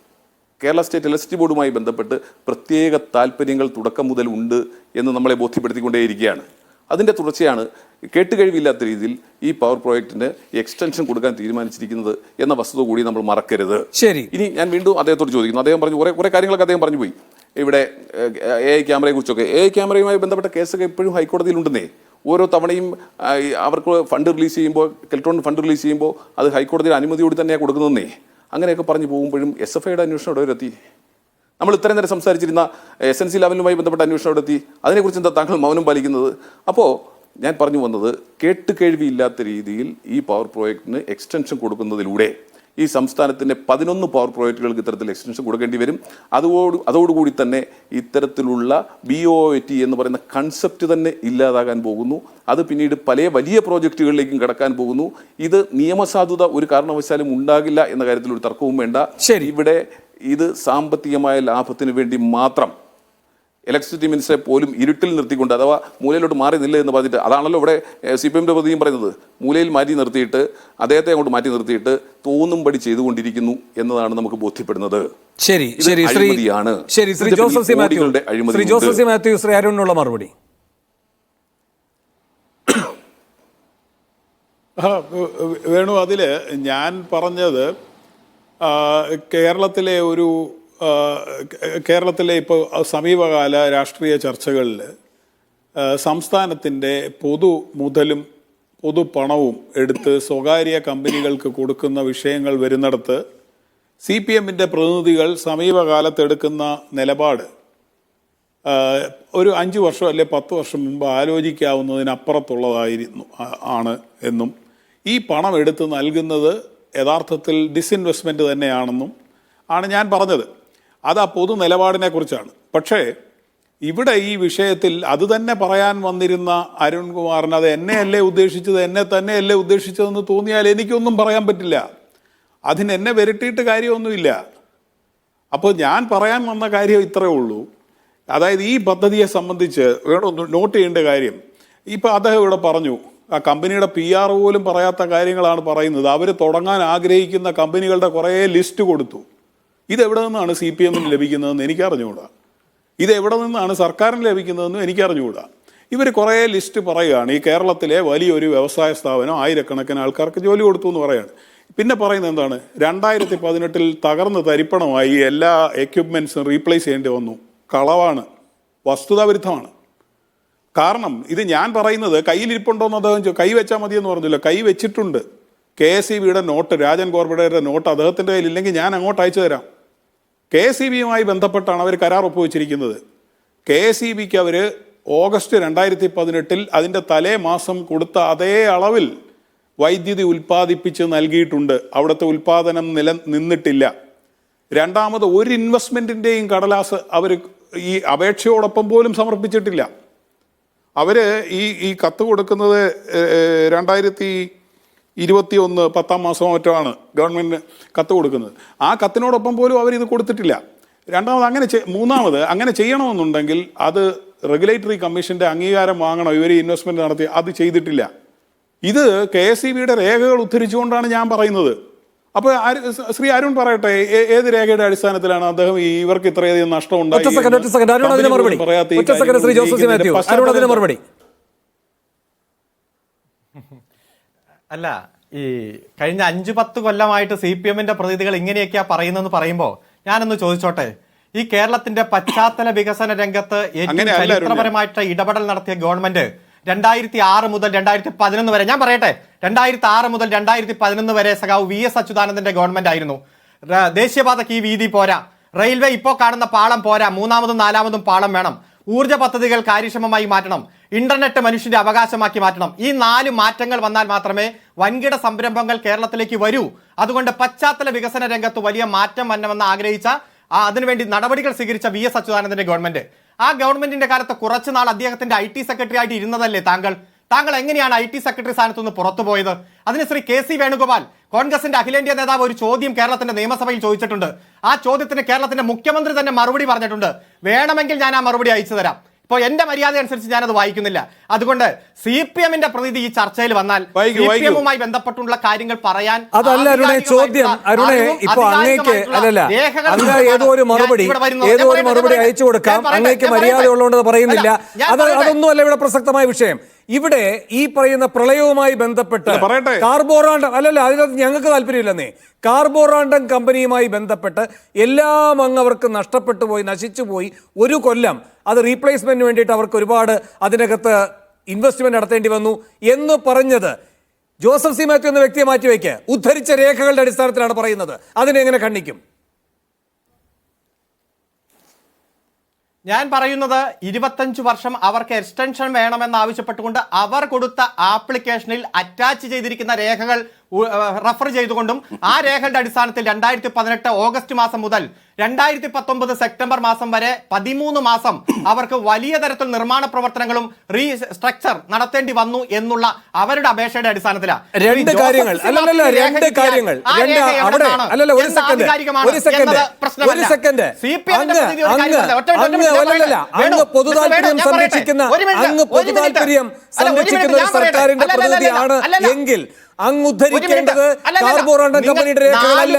കേരള സ്റ്റേറ്റ് ഇലക്ട്രിസിറ്റി ബോർഡുമായി ബന്ധപ്പെട്ട് പ്രത്യേക താല്പര്യങ്ങൾ തുടക്കം മുതൽ ഉണ്ട് എന്ന് നമ്മളെ ബോധ്യപ്പെടുത്തിക്കൊണ്ടേയിരിക്കുകയാണ്. അതിൻ്റെ തുടർച്ചയാണ് കേട്ടുകഴിവില്ലാത്ത രീതിയിൽ ഈ പവർ പ്രോജക്റ്റിന് എക്സ്റ്റൻഷൻ കൊടുക്കാൻ തീരുമാനിച്ചിരിക്കുന്നത് എന്ന വസ്തുത കൂടി നമ്മൾ മറക്കരുത്. ശരി, ഇനി ഞാൻ വീണ്ടും അദ്ദേഹത്തോട് ചോദിക്കുന്നു. അദ്ദേഹം പറഞ്ഞു കുറേ കാര്യങ്ങളൊക്കെ അദ്ദേഹം പറഞ്ഞു പോയി. ഇവിടെ AI ക്യാമറയെ കുറിച്ചൊക്കെ, AI ക്യാമറയുമായി ബന്ധപ്പെട്ട കേസൊക്കെ ഇപ്പോഴും ഹൈക്കോടതിയിലുണ്ടെന്നേ. ഓരോ തവണയും അവർക്ക് ഫണ്ട് റിലീസ് ചെയ്യുമ്പോൾ, കെൽട്രോൺ ഫണ്ട് റിലീസ് ചെയ്യുമ്പോൾ അത് ഹൈക്കോടതിയുടെ അനുമതിയോട് തന്നെയാണ് കൊടുക്കുന്നതെന്നേ. അങ്ങനെയൊക്കെ പറഞ്ഞു പോകുമ്പോഴും SFIയുടെ അന്വേഷണം എവിടെയെത്തി? നമ്മൾ ഇത്രയും നേരം സംസാരിച്ചിരുന്ന SNC ലെവലുമായി ബന്ധപ്പെട്ട അന്വേഷണം എവിടെയെത്തി? അതിനെക്കുറിച്ച് എന്താ താങ്കൾ മൗനം പാലിക്കുന്നത്? അപ്പോൾ ഞാൻ പറഞ്ഞു വന്നത്, കേട്ടുകേഴ്വിയില്ലാത്ത രീതിയിൽ ഈ പവർ പ്രോജക്റ്റിന് എക്സ്റ്റൻഷൻ കൊടുക്കുന്നതിലൂടെ ഈ സംസ്ഥാനത്തിൻ്റെ 11 പവർ പ്രോജക്റ്റുകൾക്ക് ഇത്തരത്തിൽ എക്സ്റ്റൻഷൻ കൊടുക്കേണ്ടി വരും. അതോടുകൂടി തന്നെ ഇത്തരത്തിലുള്ള BOT എന്ന് പറയുന്ന കൺസെപ്റ്റ് തന്നെ ഇല്ലാതാകാൻ പോകുന്നു. അത് പിന്നീട് പല വലിയ പ്രോജക്റ്റുകളിലേക്കും കടക്കാൻ പോകുന്നു. ഇത് നിയമസാധുത ഒരു കാരണവശാലും ഉണ്ടാകില്ല എന്ന കാര്യത്തിൽ ഒരു തർക്കവും വേണ്ട. ഇവിടെ ഇത് സാമ്പത്തികമായ ലാഭത്തിന് വേണ്ടി മാത്രം ഇലക്ട്രിസിറ്റി മിനിസ്റ്ററെ പോലും ഇരുട്ടിൽ നിർത്തിക്കൊണ്ട്, അഥവാ മൂലയിലോട്ട് മാറി നില്ല എന്ന് പറഞ്ഞിട്ട്, അതാണല്ലോ ഇവിടെ CPMന്റെ പ്രതിയും പറയുന്നത്, മൂലയിൽ മാറ്റി നിർത്തിയിട്ട് അദ്ദേഹത്തെ അങ്ങോട്ട് മാറ്റി നിർത്തിയിട്ട് തോന്നുംപടി ചെയ്തുകൊണ്ടിരിക്കുന്നു എന്നതാണ് നമുക്ക് ബോധ്യപ്പെടുന്നത്. ശരി, അഴിമതിയാണ്. ശ്രീ ജോസഫ് സി മാത്യു, ശ്രീ അരുണിനുള്ള മറുപടി. വേണു, അതിൽ ഞാൻ പറഞ്ഞത് കേരളത്തിലെ ഇപ്പോൾ സമീപകാല രാഷ്ട്രീയ ചർച്ചകളിൽ സംസ്ഥാനത്തിൻ്റെ പൊതുമുതലും പൊതുപണവും എടുത്ത് സ്വകാര്യ കമ്പനികൾക്ക് കൊടുക്കുന്ന വിഷയങ്ങൾ വരുന്നിടത്ത് CPMന്റെ പ്രതിനിധികൾ സമീപകാലത്തെടുക്കുന്ന നിലപാട് ഒരു 5 വർഷം അല്ലെ 10 വർഷം മുമ്പ് ആലോചിക്കാവുന്നതിനപ്പുറത്തുള്ളതായിരുന്നു എന്നും ഈ പണം എടുത്ത് നൽകുന്നത് യഥാർത്ഥത്തിൽ ഡിസ്ഇൻവെസ്റ്റ്മെൻറ്റ് തന്നെയാണെന്നും ആണ് ഞാൻ പറഞ്ഞത്. അത് ആ പൊതു നിലപാടിനെ കുറിച്ചാണ്. പക്ഷേ ഇവിടെ ഈ വിഷയത്തിൽ അത് തന്നെ പറയാൻ വന്നിരുന്ന അരുൺകുമാറിന് അത് എന്നെയല്ലേ ഉദ്ദേശിച്ചത്, എന്നെ തന്നെയല്ലേ ഉദ്ദേശിച്ചതെന്ന് തോന്നിയാൽ എനിക്കൊന്നും പറയാൻ പറ്റില്ല. അതിനെന്നെ വരട്ടിയിട്ട് കാര്യമൊന്നുമില്ല. അപ്പോൾ ഞാൻ പറയാൻ വന്ന കാര്യം ഇത്രയേ ഉള്ളൂ. അതായത് ഈ പദ്ധതിയെ സംബന്ധിച്ച് വേണം നോട്ട് ചെയ്യേണ്ട കാര്യം, ഇപ്പോൾ അദ്ദേഹം ഇവിടെ പറഞ്ഞു, ആ കമ്പനിയുടെ PR പോലും പറയാത്ത കാര്യങ്ങളാണ് പറയുന്നത്. അവർ തുടങ്ങാൻ ആഗ്രഹിക്കുന്ന കമ്പനികളുടെ കുറേ ലിസ്റ്റ് കൊടുത്തു. ഇതെവിടെ നിന്നാണ് CPMന് ലഭിക്കുന്നതെന്ന് എനിക്കറിഞ്ഞുകൂടാ. ഇതെവിടെ നിന്നാണ് സർക്കാരിന് ലഭിക്കുന്നതെന്നും എനിക്കറിഞ്ഞുകൂടാ. ഇവർ കുറേ ലിസ്റ്റ് പറയുകയാണ്. ഈ കേരളത്തിലെ വലിയൊരു വ്യവസായ സ്ഥാപനം ആയിരക്കണക്കിന് ആൾക്കാർക്ക് ജോലി കൊടുത്തു എന്ന് പറയുകയാണ്. പിന്നെ പറയുന്നത് എന്താണ്? 2018 തകർന്ന് തരിപ്പണമായി എല്ലാ എക്യുപ്മെൻറ്റ്സും റീപ്ലേസ് ചെയ്യേണ്ടി വന്നു. കളവാണ്, വസ്തുതാവിരുദ്ധമാണ്. കാരണം ഇത് ഞാൻ പറയുന്നത് കയ്യിലിരിപ്പുണ്ടോയെന്ന് അദ്ദേഹം കൈവച്ചാൽ മതിയെന്ന് പറഞ്ഞില്ല, കൈവച്ചിട്ടുണ്ട്. KSEBയുടെ നോട്ട്, രാജൻ കോർബഡയുടെ നോട്ട് അദ്ദേഹത്തിൻ്റെ കയ്യിലില്ലെങ്കിൽ ഞാൻ അങ്ങോട്ട് അയച്ചു തരാം. KSEBയുമായി ബന്ധപ്പെട്ടാണ് അവർ കരാർ ഒപ്പുവെച്ചിരിക്കുന്നത്. KSEBക്ക് അവർ ഓഗസ്റ്റ് 2018 അതിൻ്റെ തലേ മാസം കൊടുത്ത അതേ അളവിൽ വൈദ്യുതി ഉൽപ്പാദിപ്പിച്ച് നൽകിയിട്ടുണ്ട്. അവിടുത്തെ ഉൽപ്പാദനം നിന്നിട്ടില്ല. രണ്ടാമത് ഒരു ഇൻവെസ്റ്റ്മെൻറ്റിൻ്റെയും കടലാസ് അവർ ഈ അപേക്ഷയോടൊപ്പം പോലും സമർപ്പിച്ചിട്ടില്ല. അവർ ഈ കത്ത് കൊടുക്കുന്നത് 2021 10-ാം മാസമോ മറ്റോ ആണ് ഗവൺമെൻറ് കത്ത് കൊടുക്കുന്നത്. ആ കത്തിനോടൊപ്പം പോലും അവരിത് കൊടുത്തിട്ടില്ല. മൂന്നാമത് അങ്ങനെ ചെയ്യണമെന്നുണ്ടെങ്കിൽ അത് റെഗുലേറ്ററി കമ്മീഷൻ്റെ അംഗീകാരം വാങ്ങണം. ഇവർ ഇൻവെസ്റ്റ്മെൻറ്റ് നടത്തി, അത് ചെയ്തിട്ടില്ല. ഇത് KSEBയുടെ രേഖകൾ ഉദ്ധരിച്ചുകൊണ്ടാണ് ഞാൻ പറയുന്നത്. അപ്പോൾ ശ്രീ അരുൺ പറയട്ടെ, ഏത് രേഖയുടെ അടിസ്ഥാനത്തിലാണ് അദ്ദേഹം ഇവർക്ക് ഇത്രയധികം നഷ്ടം ഉണ്ടായി? അല്ല, ഈ കഴിഞ്ഞ 5-10 കൊല്ലമായിട്ട് CPMന്റെ പ്രതിനിധികൾ ഇങ്ങനെയൊക്കെയാ പറയുന്നതെന്ന് പറയുമ്പോൾ ഞാനൊന്ന് ചോദിച്ചോട്ടെ, ഈ കേരളത്തിന്റെ പശ്ചാത്തല വികസന രംഗത്ത് ഏറ്റവും ചരിത്രപരമായിട്ട് ഇടപെടൽ നടത്തിയ ഗവൺമെന്റ് 2006 മുതൽ 2011 വരെ, ഞാൻ പറയട്ടെ, 2006 മുതൽ 2011 വരെ സഖാവ് VS അച്യുതാനന്ദന്റെ ഗവൺമെന്റ് ആയിരുന്നു. ദേശീയപാതയ്ക്ക് ഈ വീതി പോരാ, റെയിൽവേ ഇപ്പോൾ കാണുന്ന പാളം പോരാ, 3ാമതും 4ാമതും പാളം വേണം, ഊർജ്ജ പദ്ധതികൾ കാര്യക്ഷമമായി മാറ്റണം, ഇന്റർനെറ്റ് മനുഷ്യന്റെ അവകാശമാക്കി മാറ്റണം. ഈ 4 മാറ്റങ്ങൾ വന്നാൽ മാത്രമേ വൻകിട സംരംഭങ്ങൾ കേരളത്തിലേക്ക് വരൂ. അതുകൊണ്ട് പശ്ചാത്തല വികസന രംഗത്ത് വലിയ മാറ്റം വരണമെന്ന് ആഗ്രഹിച്ച, അതിനുവേണ്ടി നടപടികൾ സ്വീകരിച്ച VS അച്യുതാനന്ദന്റെ ഗവൺമെന്റ്, ആ ഗവൺമെന്റിന്റെ കാലത്ത് കുറച്ചുനാൾ അദ്ദേഹത്തിന്റെ IT സെക്രട്ടറി ആയിട്ട് ഇരുന്നതല്ലേ താങ്കൾ എങ്ങനെയാണ് IT സെക്രട്ടറി സ്ഥാനത്ത് നിന്ന് പുറത്തുപോയത്? അതിന് ശ്രീ KC വേണുഗോപാൽ, കോൺഗ്രസിന്റെ അഖിലേന്ത്യാ നേതാവ്, ഒരു ചോദ്യം കേരളത്തിന്റെ നിയമസഭയിൽ ചോദിച്ചിട്ടുണ്ട്. ആ ചോദ്യത്തിന് കേരളത്തിന്റെ മുഖ്യമന്ത്രി തന്നെ മറുപടി പറഞ്ഞിട്ടുണ്ട്. വേണമെങ്കിൽ ഞാൻ ആ മറുപടി അയച്ചു തരാം. ഇപ്പോൾ എന്റെ മര്യാദ അനുസരിച്ച് ഞാനത് വായിക്കുന്നില്ല. അതുകൊണ്ട് CPMന്റെ പ്രതിനിധി ഈ ചർച്ചയിൽ വന്നാൽ CPMവുമായി ബന്ധപ്പെട്ടുള്ള കാര്യങ്ങൾ പറയാൻ അതല്ല അരുണേ ചോദ്യം. അരുണേ, ഇപ്പൊ അങ്ങേക്ക് ഏതോ ഒരു മറുപടി അയച്ചു കൊടുക്കാം. അങ്ങേക്ക് മര്യാദ ഉള്ളതുകൊണ്ട് പറയുന്നില്ല. അതൊന്നുമല്ല ഇവിടെ പ്രസക്തമായ വിഷയം. ഇവിടെ ഈ പറയുന്ന പ്രളയവുമായി ബന്ധപ്പെട്ട് കാർബോറാണ്ടം അതിനകത്ത് ഞങ്ങൾക്ക് താല്പര്യമില്ലെന്നേ. കാർബോറാണ്ടം കമ്പനിയുമായി ബന്ധപ്പെട്ട് എല്ലാം അങ്ങ് അവർക്ക് നഷ്ടപ്പെട്ടു പോയി, നശിച്ചു പോയി. 1 കൊല്ലം അത് റീപ്ലേസ്മെന്റിന് വേണ്ടിയിട്ട് അവർക്ക് ഒരുപാട് അതിനകത്ത് ഇൻവെസ്റ്റ്മെന്റ് നടത്തേണ്ടി വന്നു എന്ന് പറഞ്ഞത് ജോസഫ് സി മാത്യു എന്ന വ്യക്തിയെ മാറ്റിവെക്ക്. ഉദ്ധരിച്ച രേഖകളുടെ അടിസ്ഥാനത്തിലാണ് പറയുന്നത്. അതിനെങ്ങനെ ഖണ്ഡിക്കും? ഞാൻ പറയുന്നത് 25 വർഷം അവർക്ക് എക്സ്റ്റൻഷൻ വേണമെന്ന് ആവശ്യപ്പെട്ടുകൊണ്ട് അവർ കൊടുത്ത ആപ്ലിക്കേഷനിൽ അറ്റാച്ച് ചെയ്തിരിക്കുന്ന രേഖകൾ റഫർ ചെയ്തുകൊണ്ടും ആ രേഖകളുടെ അടിസ്ഥാനത്തിൽ 2018 ഓഗസ്റ്റ് മാസം മുതൽ 2019 സെപ്റ്റംബർ മാസം വരെ 13 മാസം അവർക്ക് വലിയ തരത്തിൽ നിർമ്മാണ പ്രവർത്തനങ്ങളും റീസ്ട്രക്ചർ നടത്തേണ്ടി വന്നു എന്നുള്ള അവരുടെ അപേക്ഷയുടെ അടിസ്ഥാനത്തിലാണ്. സർക്കാരിന്റെ പ്രതിനിധിയാണ് എങ്കിൽ അങ്ങ് ഉദ്ധരിക്കേണ്ടത് കാർബോറാണ്ടം കമ്പനിയുടെ രേഖകളല്ല,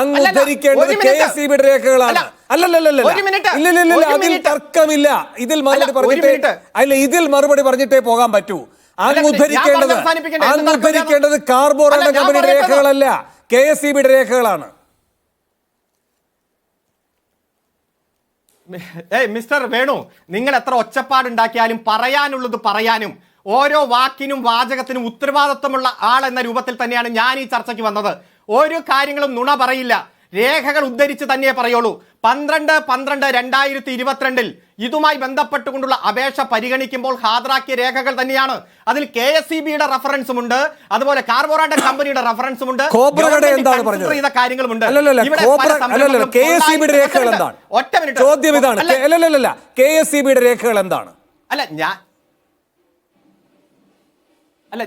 അങ്ങ് ഉദ്ധരിക്കേണ്ടത് KSEBയുടെ രേഖകളാണ്. അതിൽ തർക്കമില്ല. ഇതിൽ മറുപടി പറഞ്ഞിട്ടേ പോകാൻ പറ്റൂ. അങ്ങ് ഉദ്ധരിക്കേണ്ടത് കാർബോറാണ്ടം കമ്പനിയുടെ രേഖകളല്ല, KSEBയുടെ രേഖകളാണ്. മിസ്റ്റർ വേണു, നിങ്ങൾ എത്ര ഒച്ചപ്പാടുണ്ടാക്കിയാലും പറയാനുള്ളത് പറയാനും ഓരോ വാക്കിനും വാചകത്തിനും ഉത്തരവാദിത്വമുള്ള ആൾ എന്ന രൂപത്തിൽ തന്നെയാണ് ഞാൻ ഈ ചർച്ചയ്ക്ക് വന്നത്. ഒരു കാര്യങ്ങളും നുണ പറയില്ല, രേഖകൾ ഉദ്ധരിച്ച് തന്നെ പറയുള്ളൂ. 12/12/2022 ഇതുമായി ബന്ധപ്പെട്ടുകൊണ്ടുള്ള അപേക്ഷ പരിഗണിക്കുമ്പോൾ ഹാജരാക്കിയ രേഖകൾ തന്നെയാണ്. അതിൽ KSEBയുടെ റഫറൻസും ഉണ്ട്, അതുപോലെ കാർബോറാണ്ടം കമ്പനിയുടെ റഫറൻസും ഉണ്ട്, കാര്യങ്ങളുമുണ്ട്. ചോദ്യം ഇതാണ്, KSEBയുടെ രേഖകൾ എന്താണ്?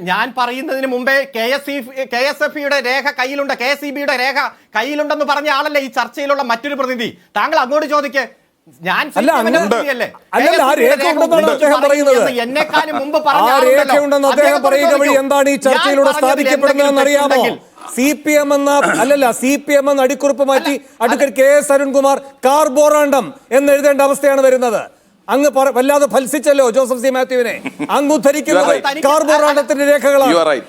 ഞാൻ പറയുന്നതിന് മുമ്പേ KSFയുടെ രേഖ കയ്യിലുണ്ട്, KSEBയുടെ രേഖ കയ്യിലുണ്ടെന്ന് പറഞ്ഞ ആളല്ലേ ഈ ചർച്ചയിലുള്ള മറ്റൊരു പ്രതിനിധി. താങ്കൾ അങ്ങോട്ട് ചോദിക്കേ. ഞാൻ എന്നെക്കാളും മുമ്പ് എന്താണ് ഈ ചർച്ചയിലൂടെ സ്ഥാപിക്കപ്പെടുന്നതെന്ന് അറിയാമോ? CPM എന്ന അടിക്കുറിപ്പ് മാറ്റി അഡ്വക്കേറ്റ് KS അരുൺകുമാർ കാർബോറാണ്ടം എന്ന് എഴുതേണ്ട അവസ്ഥയാണ് വരുന്നത്. അങ്ങ് വല്ലാതെ ഫൽസിച്ചല്ലോ ജോസഫ് സി മാത്യുവിനെ. അങ്ങ് ഉദ്ധരിക്കുന്നത് You are right. കാർബോറാണ്ടത്തിന്റെ രേഖകളാണ്. You are right.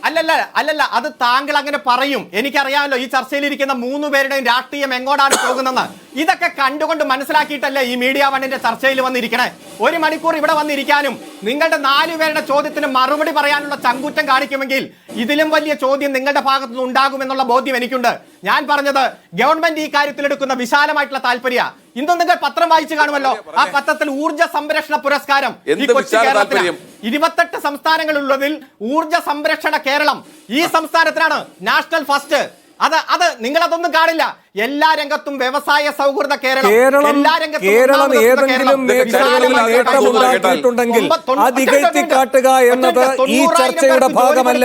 അല്ലല്ല അത് താങ്കൾ അങ്ങനെ പറയും. എനിക്കറിയാമല്ലോ ഈ ചർച്ചയിലിരിക്കുന്ന 3 പേരുടെയും രാഷ്ട്രീയം എങ്ങോട്ടാണ് പോകുന്നെന്ന്. ഇതൊക്കെ കണ്ടുകൊണ്ട് മനസ്സിലാക്കിയിട്ടല്ലേ ഈ മീഡിയ വണ്ണിന്റെ ചർച്ചയിൽ വന്നിരിക്കണേ. 1 മണിക്കൂർ ഇവിടെ വന്നിരിക്കാനും നിങ്ങളുടെ 4 പേരുടെ ചോദ്യത്തിന് മറുപടി പറയാനുള്ള ചങ്കൂറ്റം കാണിക്കുമെങ്കിൽ ഇതിലും വലിയ ചോദ്യം നിങ്ങളുടെ ഭാഗത്തു നിന്ന് ഉണ്ടാകുമെന്നുള്ള ബോധ്യം എനിക്കുണ്ട്. ഞാൻ പറഞ്ഞത് ഗവൺമെന്റ് ഈ കാര്യത്തിൽ എടുക്കുന്ന വിശാലമായിട്ടുള്ള താല്പര്യ. ഇന്ന് നിങ്ങൾ പത്രം വായിച്ചു കാണുമല്ലോ. ആ പത്രത്തിൽ ഊർജ്ജ സംരക്ഷണ പുരസ്കാരം ഈ കൊച്ചി കേരളത്തിന് 28 സംസ്ഥാനങ്ങളുള്ളതിൽ ഊർജ്ജ സംരക്ഷണ കേരളം ഈ സംസ്ഥാനത്തിനാണ് നാഷണൽ ഫസ്റ്റ്. അത് നിങ്ങൾ അതൊന്നും കാണില്ല. എല്ലാ രംഗത്തും വ്യവസായ സൗഹൃദ കേരളം, എല്ലാ രംഗത്തും ഏതെങ്കിലും മേഖലകളിൽ നേട്ടമുണ്ടാക്കിയിട്ടുണ്ടെങ്കിൽ അത് ഇകഴ്ത്തി കാട്ടുക എന്നത് ഈ ചർച്ചയുടെ ഭാഗമല്ല,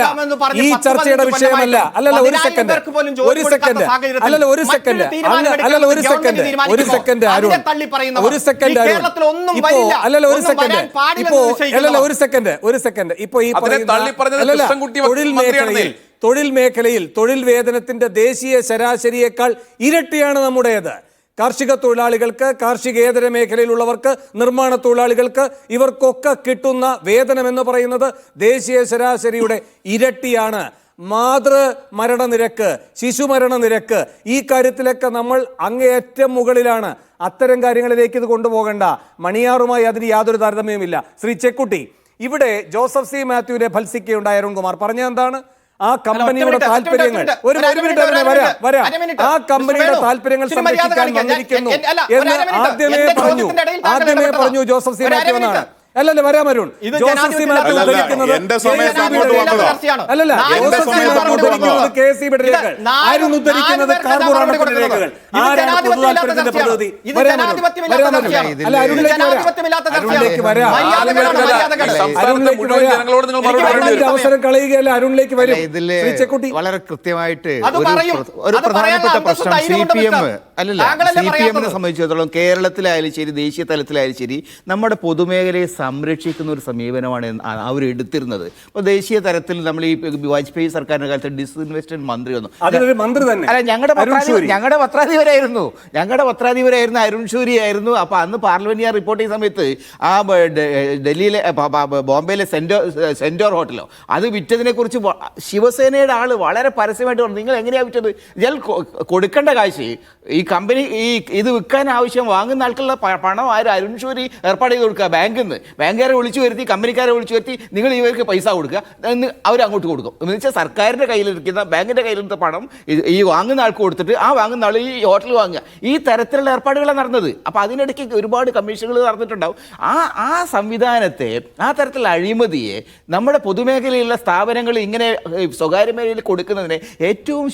ഈ ചർച്ചയുടെ വിഷയമല്ല. അല്ലല്ല ഒരു സെക്കൻഡ് ഇപ്പൊ ഈ തൊഴിൽ മേഖലയിൽ തൊഴിൽ വേതനത്തിന്റെ ദേശീയ ശരാശരിയേക്കാൾ ഇരട്ടിയാണ് നമ്മുടേത്. കാർഷിക തൊഴിലാളികൾക്ക്, കാർഷികേതര മേഖലയിലുള്ളവർക്ക്, നിർമ്മാണ തൊഴിലാളികൾക്ക് ഇവർക്കൊക്കെ കിട്ടുന്ന വേതനം എന്ന് പറയുന്നത് ദേശീയ ശരാശരിയുടെ ഇരട്ടിയാണ്. മാതൃമരണനിരക്ക്, ശിശുമരണനിരക്ക്, ഈ കാര്യത്തിലൊക്കെ നമ്മൾ അങ്ങേയറ്റം മുകളിലാണ്. അത്തരം കാര്യങ്ങളിലേക്ക് ഇത് കൊണ്ടുപോകണ്ട. മണിയാറുമായി അതിന് യാതൊരു താരതമ്യവുമില്ല. ശ്രീ ചെക്കുട്ടി, ഇവിടെ ജോസഫ് സി മാത്യുവിനെ ഭത്സിക്കുകയുണ്ടായ അരുൺകുമാർ പറഞ്ഞ എന്താണ്? ആ കമ്പനിയുടെ താല്പര്യങ്ങൾ ഒരു മിനിറ്റ് വരാം ആ കമ്പനിയുടെ താല്പര്യങ്ങൾ സംരക്ഷിക്കാൻ വന്നിരിക്കുന്നു എന്ന് ആദ്യമേ പറഞ്ഞു ജോസഫ് സി മാത്യു എന്നാണ്. അല്ലല്ല വരാം അരുൺ. ജോസഫ് സി മാത്യു ഉദ്ധരിക്കുന്നത് KSEBിയുടെ രേഖകൾ, ആരും ഉദ്ധരിക്കുന്നത് കാർബോറാണ്ടത്തിന്റെ രേഖകൾ. ആരാണ് പൊതുതാല്പര്യത്തിന്റെ പ്രതിനിധി? അവസരം കളയുകയല്ല, അരുണിലേക്ക് വരും. വളരെ കൃത്യമായിട്ട് ഒരു പ്രധാനപ്പെട്ട പ്രശ്നം CPM സംബന്ധിച്ചിടത്തോളം കേരളത്തിലായാലും ശരി, ദേശീയ തലത്തിലായാലും ശരി, നമ്മുടെ പൊതുമേഖലയെ സംരക്ഷിക്കുന്ന ഒരു സമീപനമാണ് അവർ എടുത്തിരുന്നത്. ഇപ്പോൾ ദേശീയ തലത്തിൽ നമ്മൾ ഈ വാജ്പേയി സർക്കാരിന്റെ കാലത്ത് ഡിസ്ഇൻവെസ്റ്റ്മെന്റ് മന്ത്രി വന്നു. അല്ല, ഞങ്ങളുടെ പത്രാധിപരായിരുന്നു അരുൺ ഷൂരി ആയിരുന്നു. അപ്പൊ അന്ന് പാർലമെന്റ് റിപ്പോർട്ട് ചെയ്യുന്ന സമയത്ത് ആ ഡൽഹിയിലെ ബോംബെയിലെ സെന്റോർ ഹോട്ടലോ അത് വിറ്റതിനെ കുറിച്ച് ശിവസേനയുടെ ആള് വളരെ പരസ്യമായിട്ട് പറഞ്ഞു, നിങ്ങൾ എങ്ങനെയാ വിറ്റത്? ഞാൻ കൊടുക്കേണ്ട കാശ് ഈ കമ്പനി ഇത് വിൽക്കാൻ ആവശ്യം വാങ്ങുന്ന ആൾക്കുള്ള പണം അരുൺ ഷൂരി ഏർപ്പാട് ചെയ്ത് കൊടുക്കുക. ബാങ്കുകാരെ വിളിച്ചു വരുത്തി, കമ്പനിക്കാരെ വിളിച്ചു വരുത്തി, നിങ്ങൾ ഇവർക്ക് പൈസ കൊടുക്കുക എന്ന് അവർ അങ്ങോട്ട് കൊടുക്കും. എന്ന് വെച്ചാൽ സർക്കാരിന്റെ കയ്യിലിരിക്കുന്ന, ബാങ്കിന്റെ കയ്യിലിരുന്ന പണം ഈ വാങ്ങുന്ന ആൾക്ക് കൊടുത്തിട്ട് ആ വാങ്ങുന്ന ആൾ ഈ ഹോട്ടൽ വാങ്ങുക. ഈ തരത്തിലുള്ള ഏർപ്പാടുകളാണ് നടന്നത്. അപ്പൊ അതിനിടയ്ക്ക് ഒരുപാട് കമ്മീഷനുകൾ നടന്നിട്ടുണ്ടാവും. ആ സംവിധാനത്തെ, ആ തരത്തിലുള്ള അഴിമതിയെ നമ്മുടെ പൊതുമേഖലയിലുള്ള സ്ഥാപനങ്ങൾ ഇങ്ങനെ സ്വകാര്യ മേഖലയിൽ കൊടുക്കുന്നതിനെ ഏറ്റവും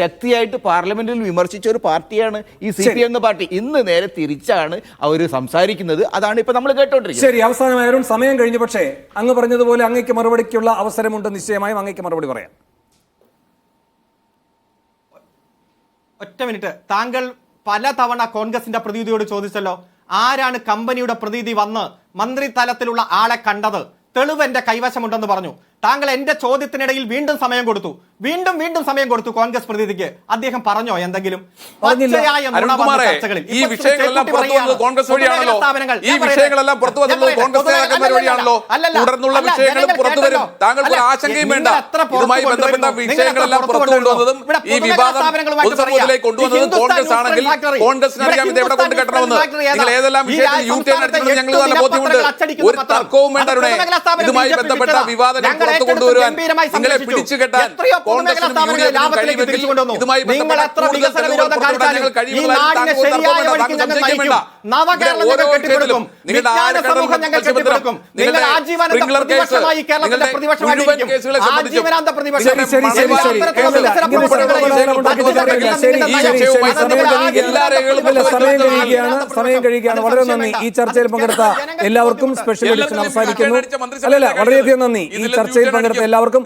ശക്തിയായിട്ട് പാർലമെന്റിൽ വിമർശിച്ച ഒരു പാർട്ടിയാണ് ഈ CPM എന്ന പാർട്ടി. ഇന്ന് നേരെ തിരിച്ചാണ് അവർ സംസാരിക്കുന്നത്. അതാണ് ഇപ്പൊ നമ്മൾ കേട്ടോണ്ടിരിക്കുന്നത്. ശരി, അവസാനമായാലും സമയം കഴിഞ്ഞു. പക്ഷേ അങ്ങ് പറഞ്ഞതുപോലെ അങ്ങേക്ക് മറുപടിക്കുള്ള അവസരമുണ്ട്. നിശ്ചയമായും അങ്ങേക്ക് മറുപടി പറയാം. ഒറ്റ മിനിറ്റ്. താങ്കൾ പലതവണ കോൺഗ്രസിന്റെ പ്രതിനിധിയോട് ചോദിച്ചല്ലോ, ആരാണ് കമ്പനിയുടെ പ്രതിനിധി വന്ന് മന്ത്രി തലത്തിലുള്ള ആളെ കണ്ടത്? തെളിവ് എന്റെ കൈവശമുണ്ടെന്ന് പറഞ്ഞു. താങ്കൾ എന്റെ ചോദ്യത്തിനിടയിൽ വീണ്ടും സമയം കൊടുത്തു, വീണ്ടും സമയം കൊടുത്തു കോൺഗ്രസ് പ്രതിനിധിക്ക്. അദ്ദേഹം പറഞ്ഞോ എന്തെങ്കിലും? ഈ വിഷയങ്ങളെല്ലാം പുറത്തു വന്നത് കോൺഗ്രസ് വഴിയാണല്ലോ. തുടർന്നുള്ള വിഷയങ്ങളും പുറത്തു വരും. താങ്കൾക്ക് ആശങ്കയും വേണ്ട. ഇതുമായി ബന്ധപ്പെട്ട വിഷയങ്ങളെല്ലാം പുറത്തു കൊണ്ടുവന്നതും ഈ വിവാദം പൊതുസമൂഹത്തിലേക്ക് കൊണ്ടുവന്നതും കോൺഗ്രസ് ആണെങ്കിൽ കോൺഗ്രസിന് അറിയാം ഇത് എവിടെ കൊണ്ട് കെട്ടണമെന്ന്. നിങ്ങൾ ഏതെല്ലാം വിഷയത്തിൽ യൂട്ടേൺ എടുത്തിട്ടുണ്ടെന്ന് ഞങ്ങൾ നല്ല ബോധ്യമുണ്ട്. ഒരു തർക്കവും വേണ്ട. ഇതുമായി ബന്ധപ്പെട്ട വിവാദങ്ങൾ പുറത്തു കൊണ്ടുവരുവാൻ, നിങ്ങളെ പിടിച്ചു കെട്ടാൻ കോൺഗ്രസിനും യൂണിയനും കഴിയുമെങ്കിൽ ഇതുമായി ബന്ധപ്പെട്ട കൂടുതൽ തെളിവുകൾ പുറത്തുവിടാൻ ഞങ്ങൾ കഴിയുന്നതായി താങ്കൾ തർക്കവും വേണ്ട, താങ്കൾ സംശയിക്കുകയും വേണ്ട. ഓരോ കേസിലും നിങ്ങളുടെ സ്പ്രിംഗ്ലർ കേസ്, നിങ്ങളുടെ മുഴുവൻ കേസുകളെ സംബന്ധിച്ചും എല്ലാ രേഖകളും സമയം കഴിയുകയാണ്. വളരെ നന്ദി. ഈ ചർച്ചയിൽ പങ്കെടുത്ത എല്ലാവർക്കും സ്പെഷ്യൽ എഡിഷൻ അവസാനിക്കുന്നു. അല്ലല്ല, വളരെയധികം നന്ദി. ഈ ചർച്ചയിൽ പങ്കെടുത്ത എല്ലാവർക്കും